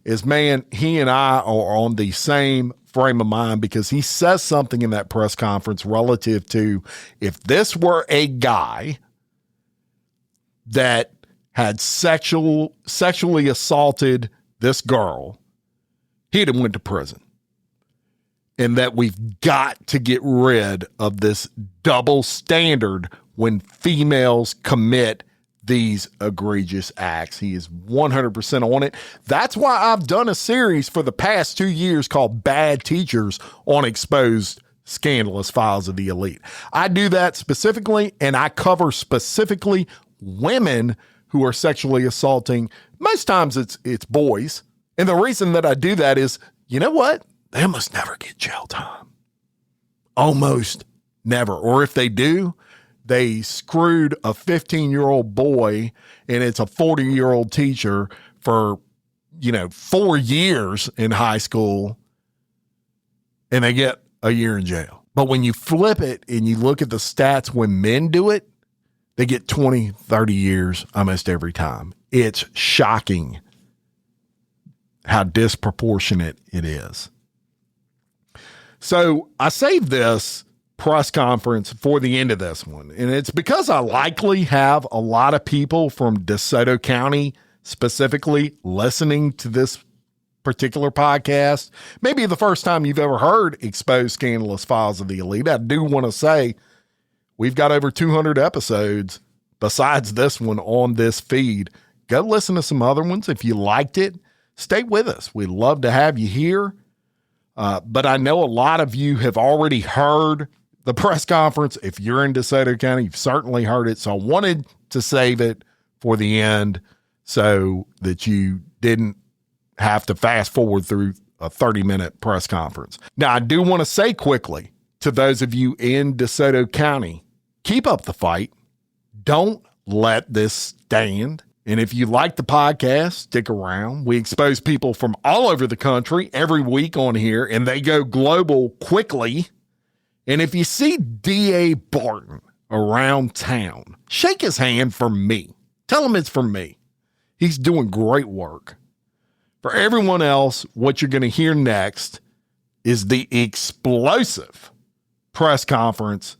is, man, he and I are on the same frame of mind, because he says something in that press conference relative to, if this were a guy that had sexually assaulted this girl, he'd have went to prison. And that we've got to get rid of this double standard when females commit these egregious acts. He is 100% on it. That's why I've done a series for the past 2 years called Bad Teachers on Exposed Scandalous Files of the Elite. I do that specifically, and I cover specifically women who are sexually assaulting. Most times it's boys. And the reason that I do that is, you know what? They almost never get jail time. Almost never. Or if they do, they screwed a 15-year-old boy, and it's a 40-year-old teacher for, 4 years in high school, and they get a year in jail. But when you flip it and you look at the stats when men do it, they get 20, 30 years almost every time. It's shocking how disproportionate it is. So I saved this press conference for the end of this one. And it's because I likely have a lot of people from DeSoto County specifically listening to this particular podcast. Maybe the first time you've ever heard Exposed Scandalous Files of the Elite. I do want to say we've got over 200 episodes besides this one on this feed. Go listen to some other ones if you liked it. stay with us. We'd love to have you here. But I know a lot of you have already heard the press conference. If you're in DeSoto County, you've certainly heard it. So I wanted to save it for the end so that you didn't have to fast forward through a 30-minute press conference. Now, I do want to say quickly to those of you in DeSoto County, keep up the fight. Don't let this stand. And if you like the podcast, stick around. We expose people from all over the country every week on here, and they go global quickly. And if you see D.A. Barton around town, shake his hand for me. Tell him it's from me. He's doing great work. For everyone else, what you're going to hear next is the explosive press conference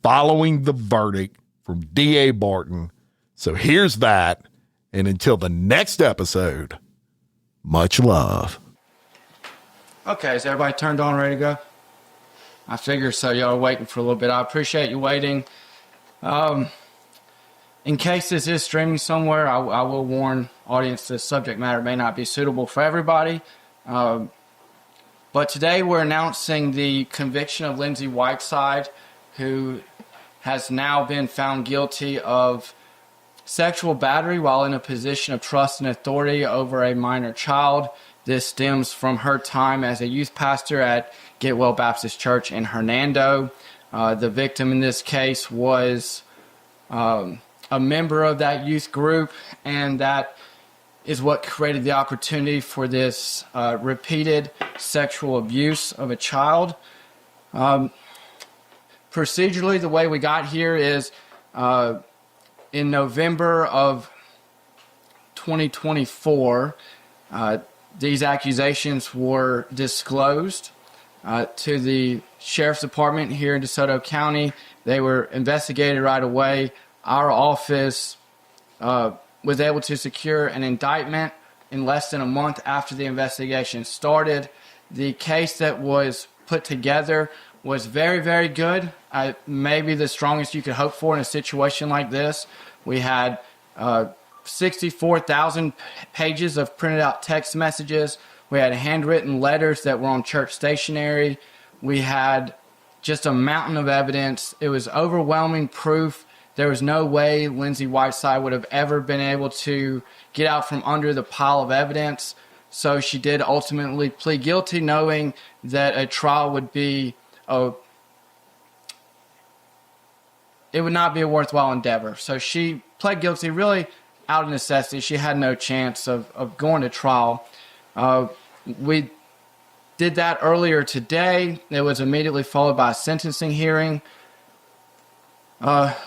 following the verdict from D.A. Barton. So here's that. And until the next episode, much love. Okay, is everybody turned on, ready to go? I figure so. Y'all are waiting for a little bit. I appreciate you waiting. In case this is streaming somewhere, I will warn audience the subject matter may not be suitable for everybody. But today we're announcing the conviction of Lindsay Whiteside, who has now been found guilty of sexual battery while in a position of trust and authority over a minor child. This stems from her time as a youth pastor at Getwell Baptist Church in Hernando. The victim in this case was a member of that youth group, and that is what created the opportunity for this repeated sexual abuse of a child. Procedurally, the way we got here is in November of 2024, these accusations were disclosed to the Sheriff's Department here in DeSoto County. They were investigated right away. Our office was able to secure an indictment in less than a month after the investigation started. The case that was put together was very, very good. Maybe the strongest you could hope for in a situation like this. We had 64,000 pages of printed out text messages. We had handwritten letters that were on church stationery. We had just a mountain of evidence. It was overwhelming proof. There was no way Lindsay Whiteside would have ever been able to get out from under the pile of evidence. So she did ultimately plead guilty, knowing that a trial would be it would not be a worthwhile endeavor. So she pled guilty really out of necessity. She had no chance of going to trial. We did that earlier today. It was immediately followed by a sentencing hearing.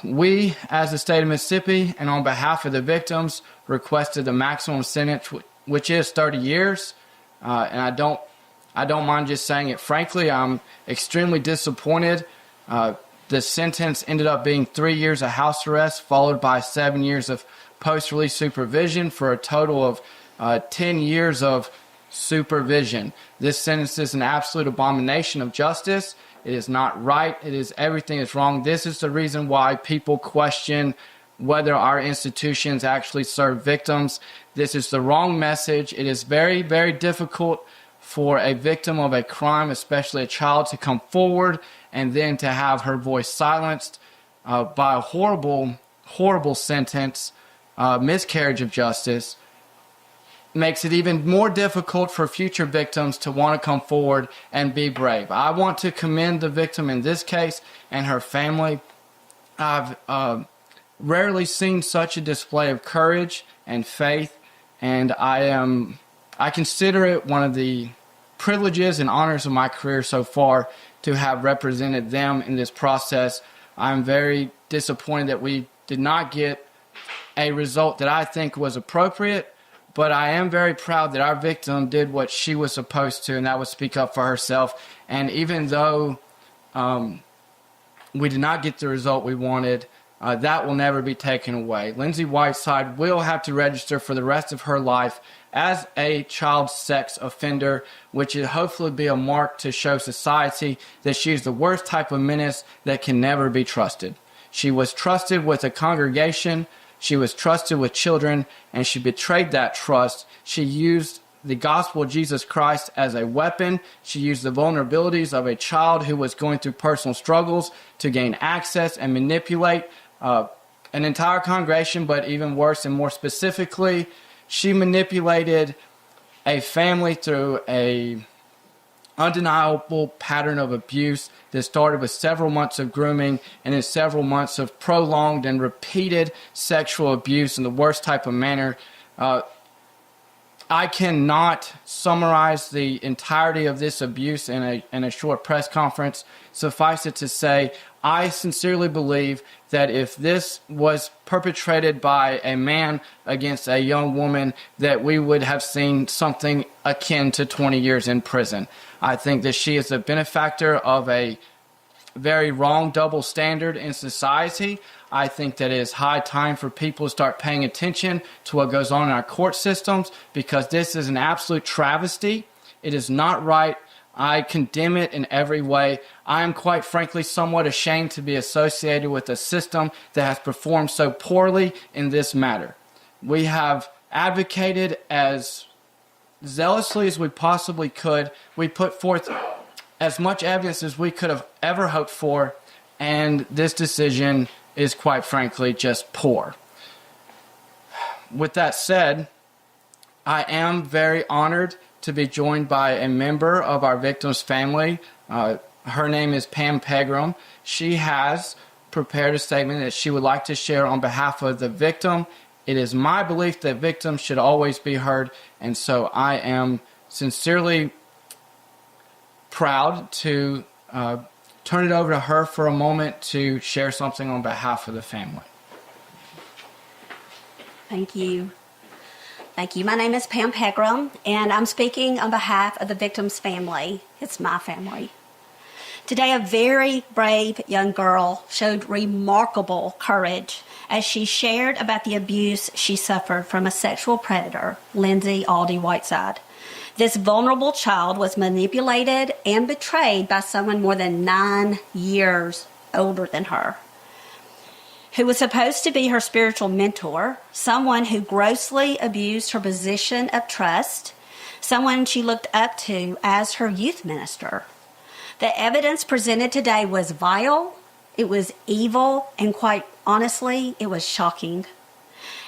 We, as the state of Mississippi, and on behalf of the victims, requested the maximum sentence, which is 30 years. And I don't mind just saying it frankly. I'm extremely disappointed. The sentence ended up being 3 years of house arrest, followed by 7 years of post-release supervision, for a total of 10 years of supervision. This sentence is an absolute abomination of justice. It is not right. It is everything is wrong. This is the reason why people question whether our institutions actually serve victims. This is the wrong message. It is very, very difficult for a victim of a crime, especially a child, to come forward and then to have her voice silenced by a horrible, horrible sentence, miscarriage of justice. Makes it even more difficult for future victims to want to come forward and be brave. I want to commend the victim in this case and her family. I've rarely seen such a display of courage and faith, and I consider it one of the privileges and honors of my career so far to have represented them in this process. I'm very disappointed that we did not get a result that I think was appropriate, but I am very proud that our victim did what she was supposed to, and that was speak up for herself. And even though we did not get the result we wanted, that will never be taken away. Lindsay Whiteside will have to register for the rest of her life as a child sex offender, which will hopefully be a mark to show society that she is the worst type of menace that can never be trusted. She was trusted with a congregation. She was trusted with children, and she betrayed that trust. She used the gospel of Jesus Christ as a weapon. She used the vulnerabilities of a child who was going through personal struggles to gain access and manipulate an entire congregation, but even worse and more specifically, she manipulated a family through a undeniable pattern of abuse that started with several months of grooming and then several months of prolonged and repeated sexual abuse in the worst type of manner. I cannot summarize the entirety of this abuse in a short press conference. Suffice it to say, I sincerely believe that if this was perpetrated by a man against a young woman, that we would have seen something akin to 20 years in prison. I think that she is a benefactor of a very wrong double standard in society. I think that it is high time for people to start paying attention to what goes on in our court systems, because this is an absolute travesty. It is not right. I condemn it in every way. I am quite frankly somewhat ashamed to be associated with a system that has performed so poorly in this matter. We have advocated as zealously as we possibly could. We put forth as much evidence as we could have ever hoped for, and this decision is quite frankly just poor. With that said, I am very honored to be joined by a member of our victim's family. Her name is Pam Pegram. She has prepared a statement that she would like to share on behalf of the victim. It is my belief that victims should always be heard, and so I am sincerely proud to turn it over to her for a moment to share something on behalf of the family. Thank you. Thank you. My name is Pam Pegram, and I'm speaking on behalf of the victim's family. It's my family. Today, a very brave young girl showed remarkable courage as she shared about the abuse she suffered from a sexual predator, Lindsay Whiteside. This vulnerable child was manipulated and betrayed by someone more than 9 years older than her, who was supposed to be her spiritual mentor, someone who grossly abused her position of trust, someone she looked up to as her youth minister. The evidence presented today was vile, it was evil, and quite honestly, it was shocking.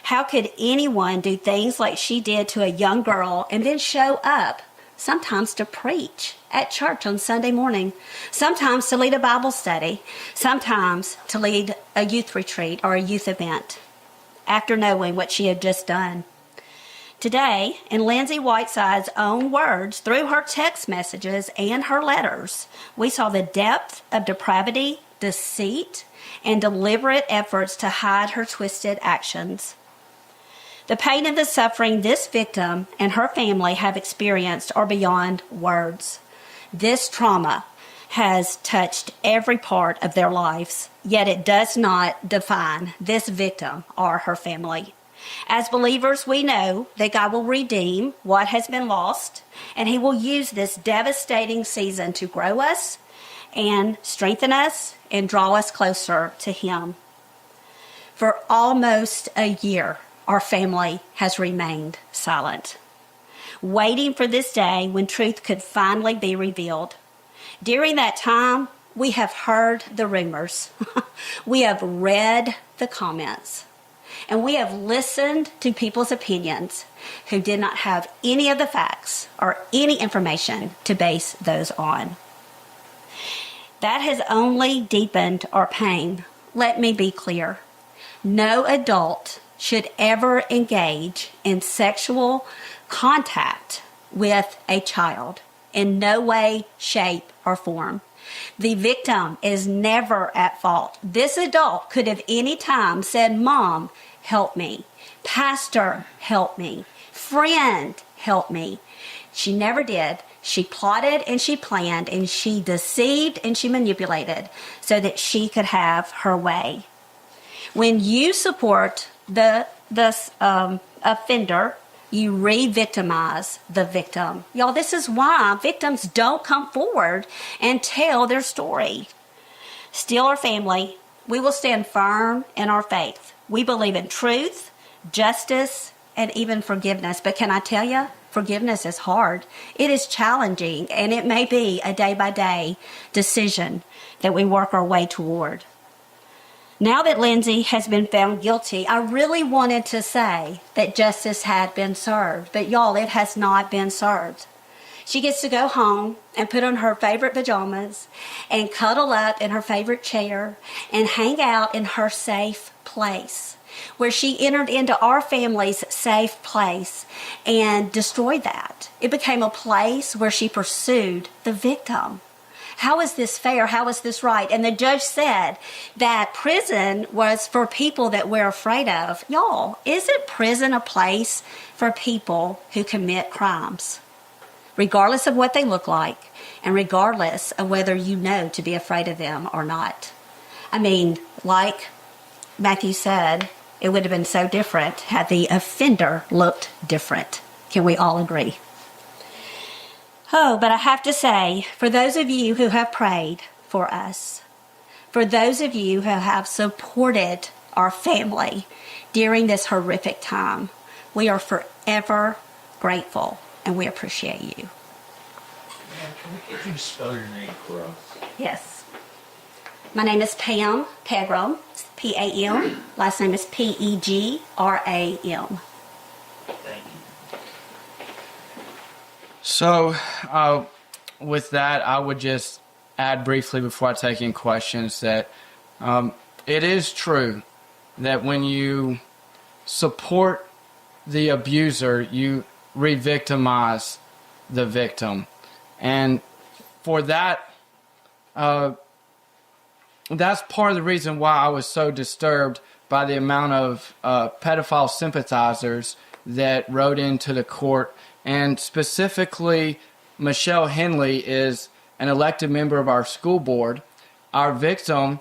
How could anyone do things like she did to a young girl and then show up, sometimes to preach at church on Sunday morning, sometimes to lead a Bible study, sometimes to lead a youth retreat or a youth event, after knowing what she had just done? Today, in Lindsay Whiteside's own words, through her text messages and her letters, we saw the depth of depravity, deceit, and deliberate efforts to hide her twisted actions. The pain and the suffering this victim and her family have experienced are beyond words. This trauma has touched every part of their lives, yet it does not define this victim or her family. As believers, we know that God will redeem what has been lost, and He will use this devastating season to grow us and strengthen us and draw us closer to Him. For almost a year, our family has remained silent, waiting for this day when truth could finally be revealed. During that time, we have heard the rumors, we have read the comments, and we have listened to people's opinions who did not have any of the facts or any information to base those on. That has only deepened our pain. Let me be clear. No adult should ever engage in sexual contact with a child in no way, shape, or form. The victim is never at fault. This adult could have any time said, "Mom, help me. Pastor, help me. Friend, help me." She never did. She plotted and she planned and she deceived and she manipulated so that she could have her way. When you support the offender, you re-victimize the victim. Y'all, this is why victims don't come forward and tell their story. Still, our family, we will stand firm in our faith. We believe in truth, justice, and even forgiveness. But can I tell you, forgiveness is hard. It is challenging, and it may be a day-by-day decision that we work our way toward. Now that Lindsay has been found guilty, I really wanted to say that justice had been served. But y'all, it has not been served. She gets to go home and put on her favorite pajamas and cuddle up in her favorite chair and hang out in her safe place, where she entered into our family's safe place and destroyed that. It became a place where she pursued the victim. How is this fair? How is this right? And the judge said that prison was for people that we're afraid of. Y'all, isn't prison a place for people who commit crimes, regardless of what they look like and regardless of whether you know to be afraid of them or not? I mean, like Matthew said, it would have been so different had the offender looked different. Can we all agree? Oh, but I have to say, for those of you who have prayed for us, for those of you who have supported our family during this horrific time, we are forever grateful and we appreciate you. Can we get you to spell your name for us? Yes. My name is Pam Pegram, P-A-M. Last name is P-E-G-R-A-M. Thank you. So, with that, I would just add briefly before I take in questions that it is true that when you support the abuser, you re-victimize the victim. And for that, that's part of the reason why I was so disturbed by the amount of pedophile sympathizers that wrote into the court. And specifically, Michelle Henley is an elected member of our school board. Our victim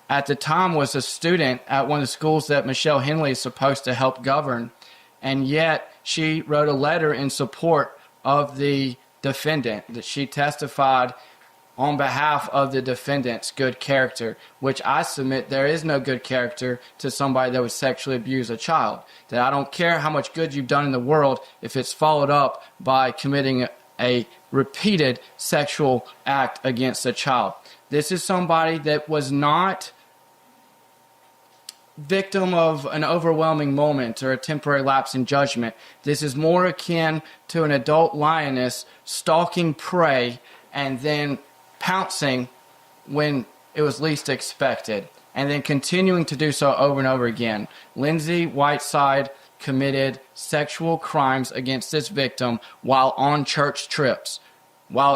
at the time was a student at one of the schools that Michelle Henley is supposed to help govern. And yet she wrote a letter in support of the defendant, that she testified on behalf of the defendant's good character, which I submit there is no good character to somebody that would sexually abuse a child. That I don't care how much good you've done in the world if it's followed up by committing a repeated sexual act against a child. This is somebody that was not victim of an overwhelming moment or a temporary lapse in judgment. This is more akin to an adult lioness stalking prey and then pouncing when it was least expected, and then continuing to do so over and over again. Lindsay Whiteside committed sexual crimes against this victim while on church trips, while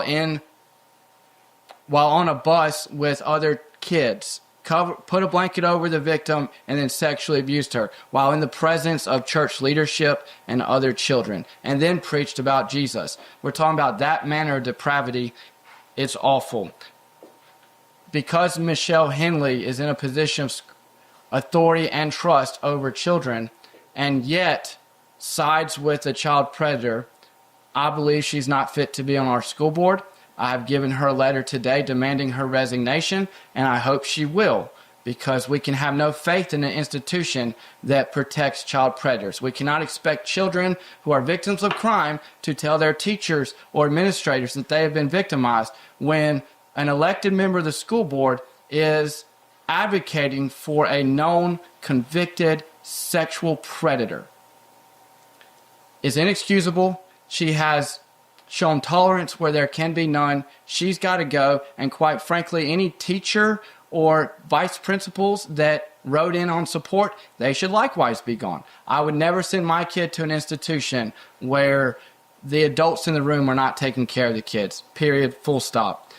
on a bus with other kids, put a blanket over the victim, and then sexually abused her while in the presence of church leadership and other children, and then preached about Jesus. We're talking about that manner of depravity. It's awful. Because Michelle Henley is in a position of authority and trust over children, and yet sides with a child predator, I believe she's not fit to be on our school board. I have given her a letter today demanding her resignation, and I hope she will, because we can have no faith in an institution that protects child predators. We cannot expect children who are victims of crime to tell their teachers or administrators that they have been victimized when an elected member of the school board is advocating for a known convicted sexual predator. It's inexcusable. She has shown tolerance where there can be none. She's got to go. And quite frankly, any teacher or vice principals that wrote in on support, they should likewise be gone. I would never send my kid to an institution where the adults in the room are not taking care of the kids. Period. Full stop.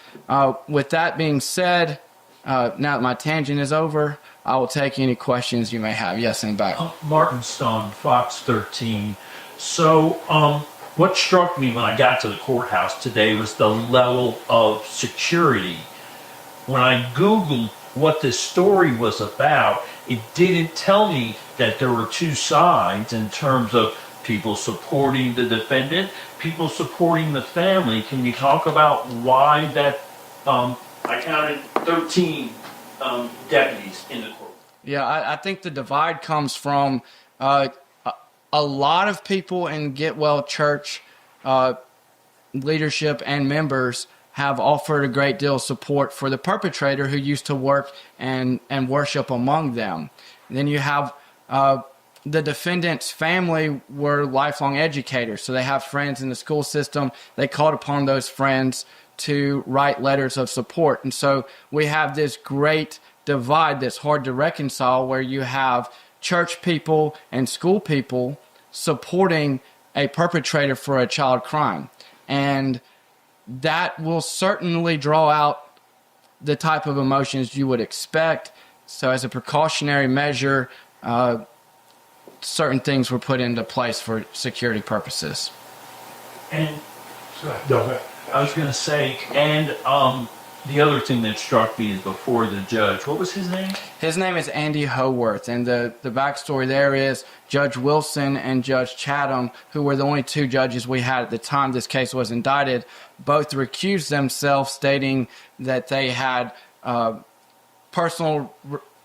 With that being said, now that my tangent is over, I will take any questions you may have. Yes, in the back. Martin Stone, Fox 13. So, what struck me when I got to the courthouse today was the level of security. When I Googled what this story was about, it didn't tell me that there were two sides in terms of people supporting the defendant, people supporting the family. Can you talk about why that, I counted 13 deputies in the court? Yeah, I think the divide comes from a a lot of people in Get Well Church leadership and members have offered a great deal of support for the perpetrator who used to work and worship among them. And then you have the defendant's family were lifelong educators, so they have friends in the school system. They called upon those friends to write letters of support. And so we have this great divide that's hard to reconcile, where you have church people and school people supporting a perpetrator for a child crime. And that will certainly draw out the type of emotions you would expect. So as a precautionary measure, certain things were put into place for security purposes. And I was going to say, and the other thing that struck me is before the judge, what was his name? His name is Andy Howarth, and the backstory there is Judge Wilson and Judge Chatham, who were the only two judges we had at the time this case was indicted, both recused themselves, stating that they had personal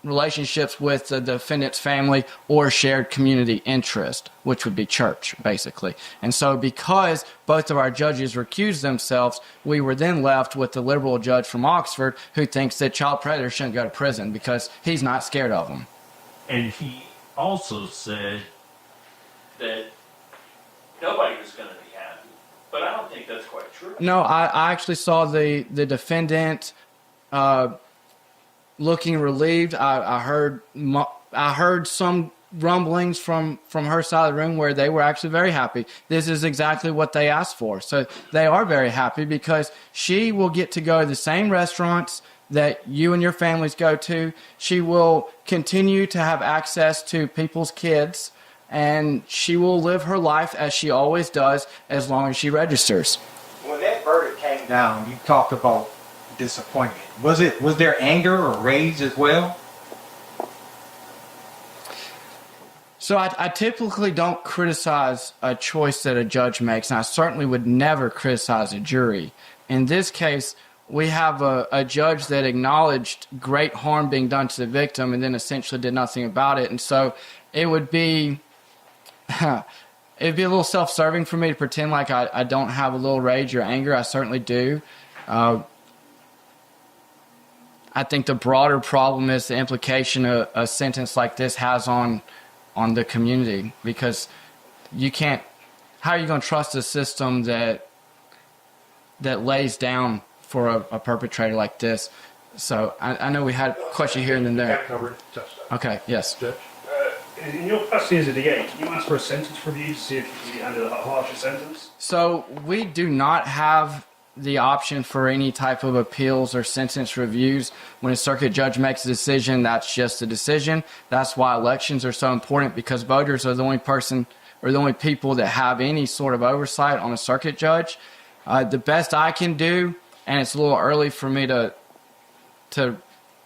relationships with the defendant's family or shared community interest, which would be church, basically. And so because both of our judges recused themselves, we were then left with the liberal judge from Oxford who thinks that child predators shouldn't go to prison because he's not scared of them. And he also said that nobody was going to be happy. But I don't think that's quite true. No, I actually saw the defendant looking relieved. I heard some rumblings from her side of the room where they were actually very happy. This is exactly what they asked for. So they are very happy because she will get to go to the same restaurants that you and your families go to. She will continue to have access to people's kids, and she will live her life as she always does as long as she registers. When that verdict came down, you talked about disappointment. Was there anger or rage as well? So I typically don't criticize a choice that a judge makes, and I certainly would never criticize a jury. In this case, we have a judge that acknowledged great harm being done to the victim and then essentially did nothing about it. And so it would be it'd be a little self-serving for me to pretend like I don't have a little rage or anger. I certainly do. I think the broader problem is the implication a sentence like this has on the community, because you can't. How are you going to trust a system that lays down for a perpetrator like this? So I know we had a question here and then there. Okay. Yes. Judge? In your capacity as a DA, can you ask for a sentence review to see if you can be handed a harsher sentence? So we do not have the option for any type of appeals or sentence reviews. When a circuit judge makes a decision, that's just a decision. That's why elections are so important, because voters are the only person or the only people that have any sort of oversight on a circuit judge. The best I can do, and it's a little early for me to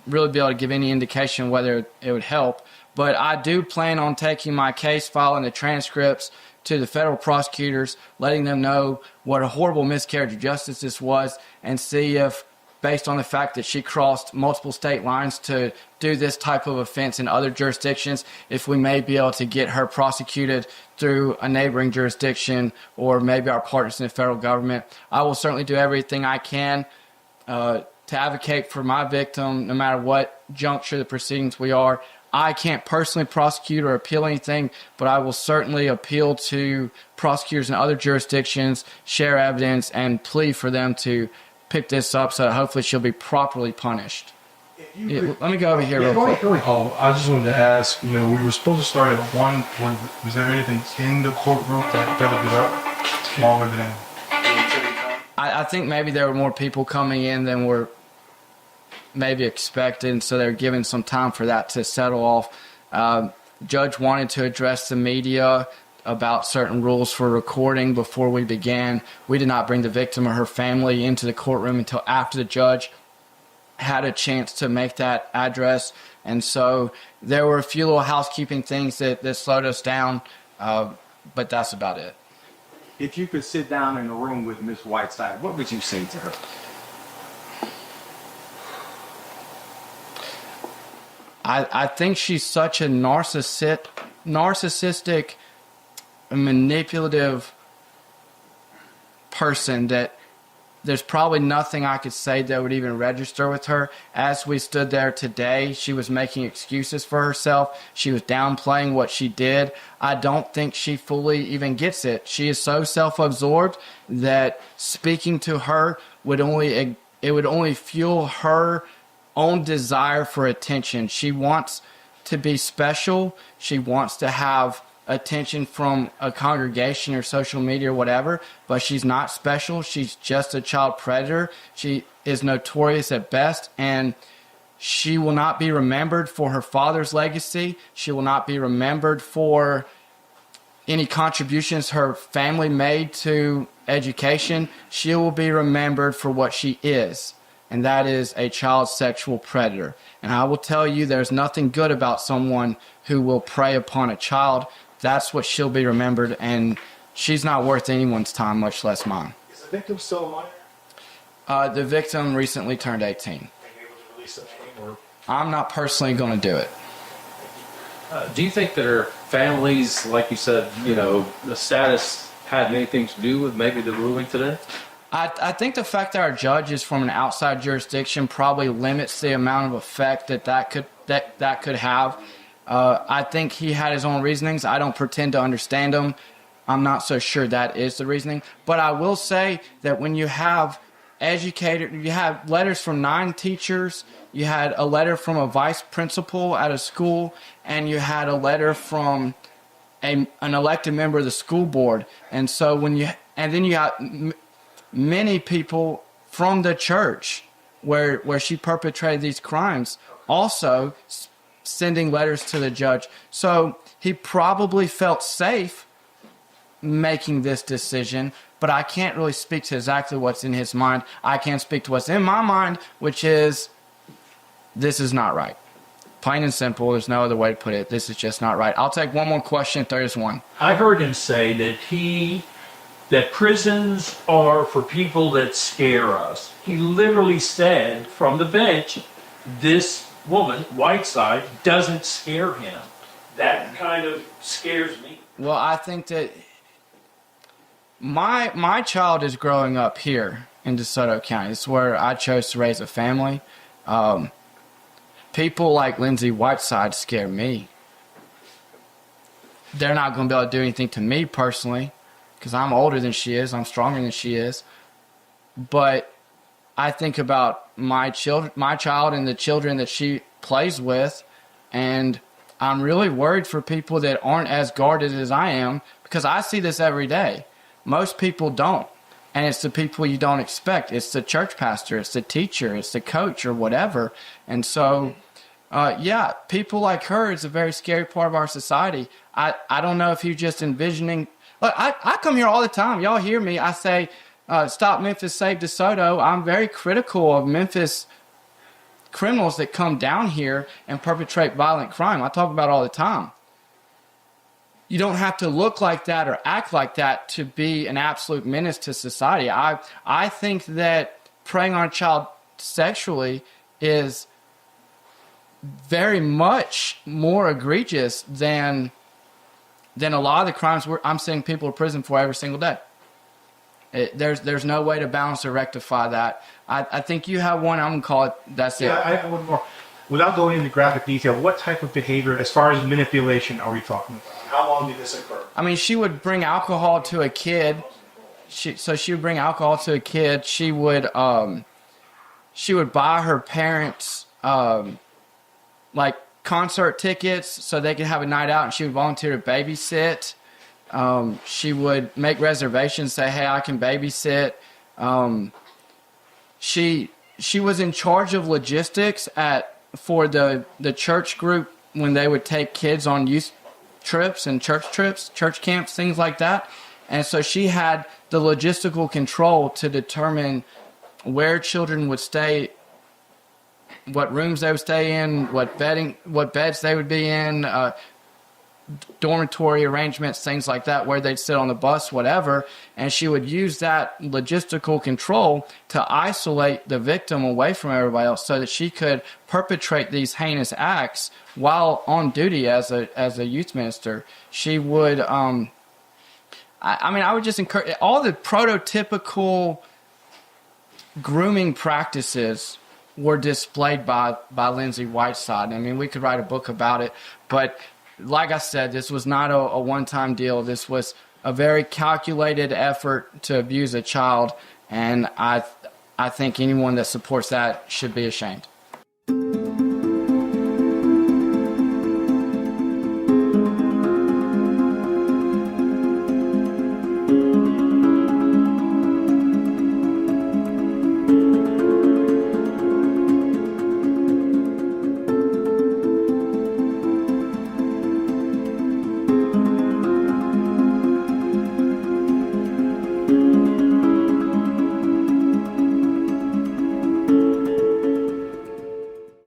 really be able to give any indication whether it would help, but I do plan on taking my case file and the transcripts to the federal prosecutors, letting them know what a horrible miscarriage of justice this was, and see if, based on the fact that she crossed multiple state lines to do this type of offense in other jurisdictions, if we may be able to get her prosecuted through a neighboring jurisdiction or maybe our partners in the federal government. I will certainly do everything I can to advocate for my victim, no matter what juncture of the proceedings we are. I can't personally prosecute or appeal anything, but I will certainly appeal to prosecutors in other jurisdictions, share evidence, and plead for them to pick this up so that hopefully she'll be properly punished. Let me go over here real quick. Oh, I just wanted to ask, we were supposed to start at 1. Was there anything in the courtroom that filled it up longer than? I think maybe there were more people coming in than were maybe expected, and so they're giving some time for that to settle off. Judge wanted to address the media about certain rules for recording before we began. We did not bring the victim or her family into the courtroom until after the judge had a chance to make that address, and so there were a few little housekeeping things that slowed us down, but that's about it. If you could sit down in a room with Miss Whiteside, what would you say to her? I think she's such a narcissistic a manipulative person that there's probably nothing I could say that would even register with her. As we stood there today, she was making excuses for herself. She was downplaying what she did. I don't think she fully even gets it. She is so self-absorbed that speaking to her would only fuel her own desire for attention. She wants to be special. She wants to have attention from a congregation or social media or whatever, but she's not special. She's just a child predator. She is notorious at best, and she will not be remembered for her father's legacy. She will not be remembered for any contributions her family made to education. She will be remembered for what she is, and that is a child sexual predator. And I will tell you, there's nothing good about someone who will prey upon a child. That's what she'll be remembered, and she's not worth anyone's time, much less mine. Is the victim still a minor? The victim recently turned 18. Are you able to release the name, or? I'm not personally going to do it. Do you think that her families, like you said, the status had anything to do with maybe the ruling today? I think the fact that our judge is from an outside jurisdiction probably limits the amount of effect that could have. I think he had his own reasonings. I don't pretend to understand them. I'm not so sure that is the reasoning. But I will say that when you have you have letters from 9 teachers, you had a letter from a vice principal at a school, and you had a letter from an elected member of the school board. And so then you got many people from the church where she perpetrated these crimes also sending letters to the judge. So he probably felt safe making this decision, but I can't really speak to exactly what's in his mind. I can speak to what's in my mind, which is this is not right. Plain and simple. There's no other way to put it. This is just not right. I'll take one more question if there is one. I heard him say that prisons are for people that scare us. He literally said from the bench, this woman, Whiteside, doesn't scare him. That kind of scares me. Well, I think that my child is growing up here in DeSoto County. It's where I chose to raise a family. People like Lindsay Whiteside scare me. They're not going to be able to do anything to me personally because I'm older than she is. I'm stronger than she is. But I think about my child and the children that she plays with, and I'm really worried for people that aren't as guarded as I am because I see this every day. Most people don't, and it's the people you don't expect. It's the church pastor, it's the teacher, it's the coach or whatever. And so, people like her is a very scary part of our society. I don't know if you're just envisioning. Look, I come here all the time. Y'all hear me. I say, Stop Memphis, Save DeSoto. I'm very critical of Memphis criminals that come down here and perpetrate violent crime. I talk about it all the time. You don't have to look like that or act like that to be an absolute menace to society. I think that preying on a child sexually is very much more egregious than a lot of the crimes I'm seeing people in prison for every single day. There's no way to balance or rectify that. I think you have one. I'm going to call it, that's it. I have one more. Without going into graphic detail, what type of behavior, as far as manipulation, are we talking about? How long did this occur? I mean, she would bring alcohol to a kid. She would bring alcohol to a kid. She would buy her parents like concert tickets so they could have a night out, and she would volunteer to babysit. She would make reservations, say, "Hey, I can babysit." She was in charge of logistics for the church group when they would take kids on youth trips and church camps, things like that. And so she had the logistical control to determine where children would stay, what rooms they would stay in, what beds they would be in, dormitory arrangements, things like that, where they'd sit on the bus, whatever. And she would use that logistical control to isolate the victim away from everybody else so that she could perpetrate these heinous acts while on duty as a youth minister. She would I would just encourage all the prototypical grooming practices were displayed by Lindsay Whiteside. I mean, we could write a book about it, but like I said, this was not a one-time deal. This was a very calculated effort to abuse a child, and I think anyone that supports that should be ashamed.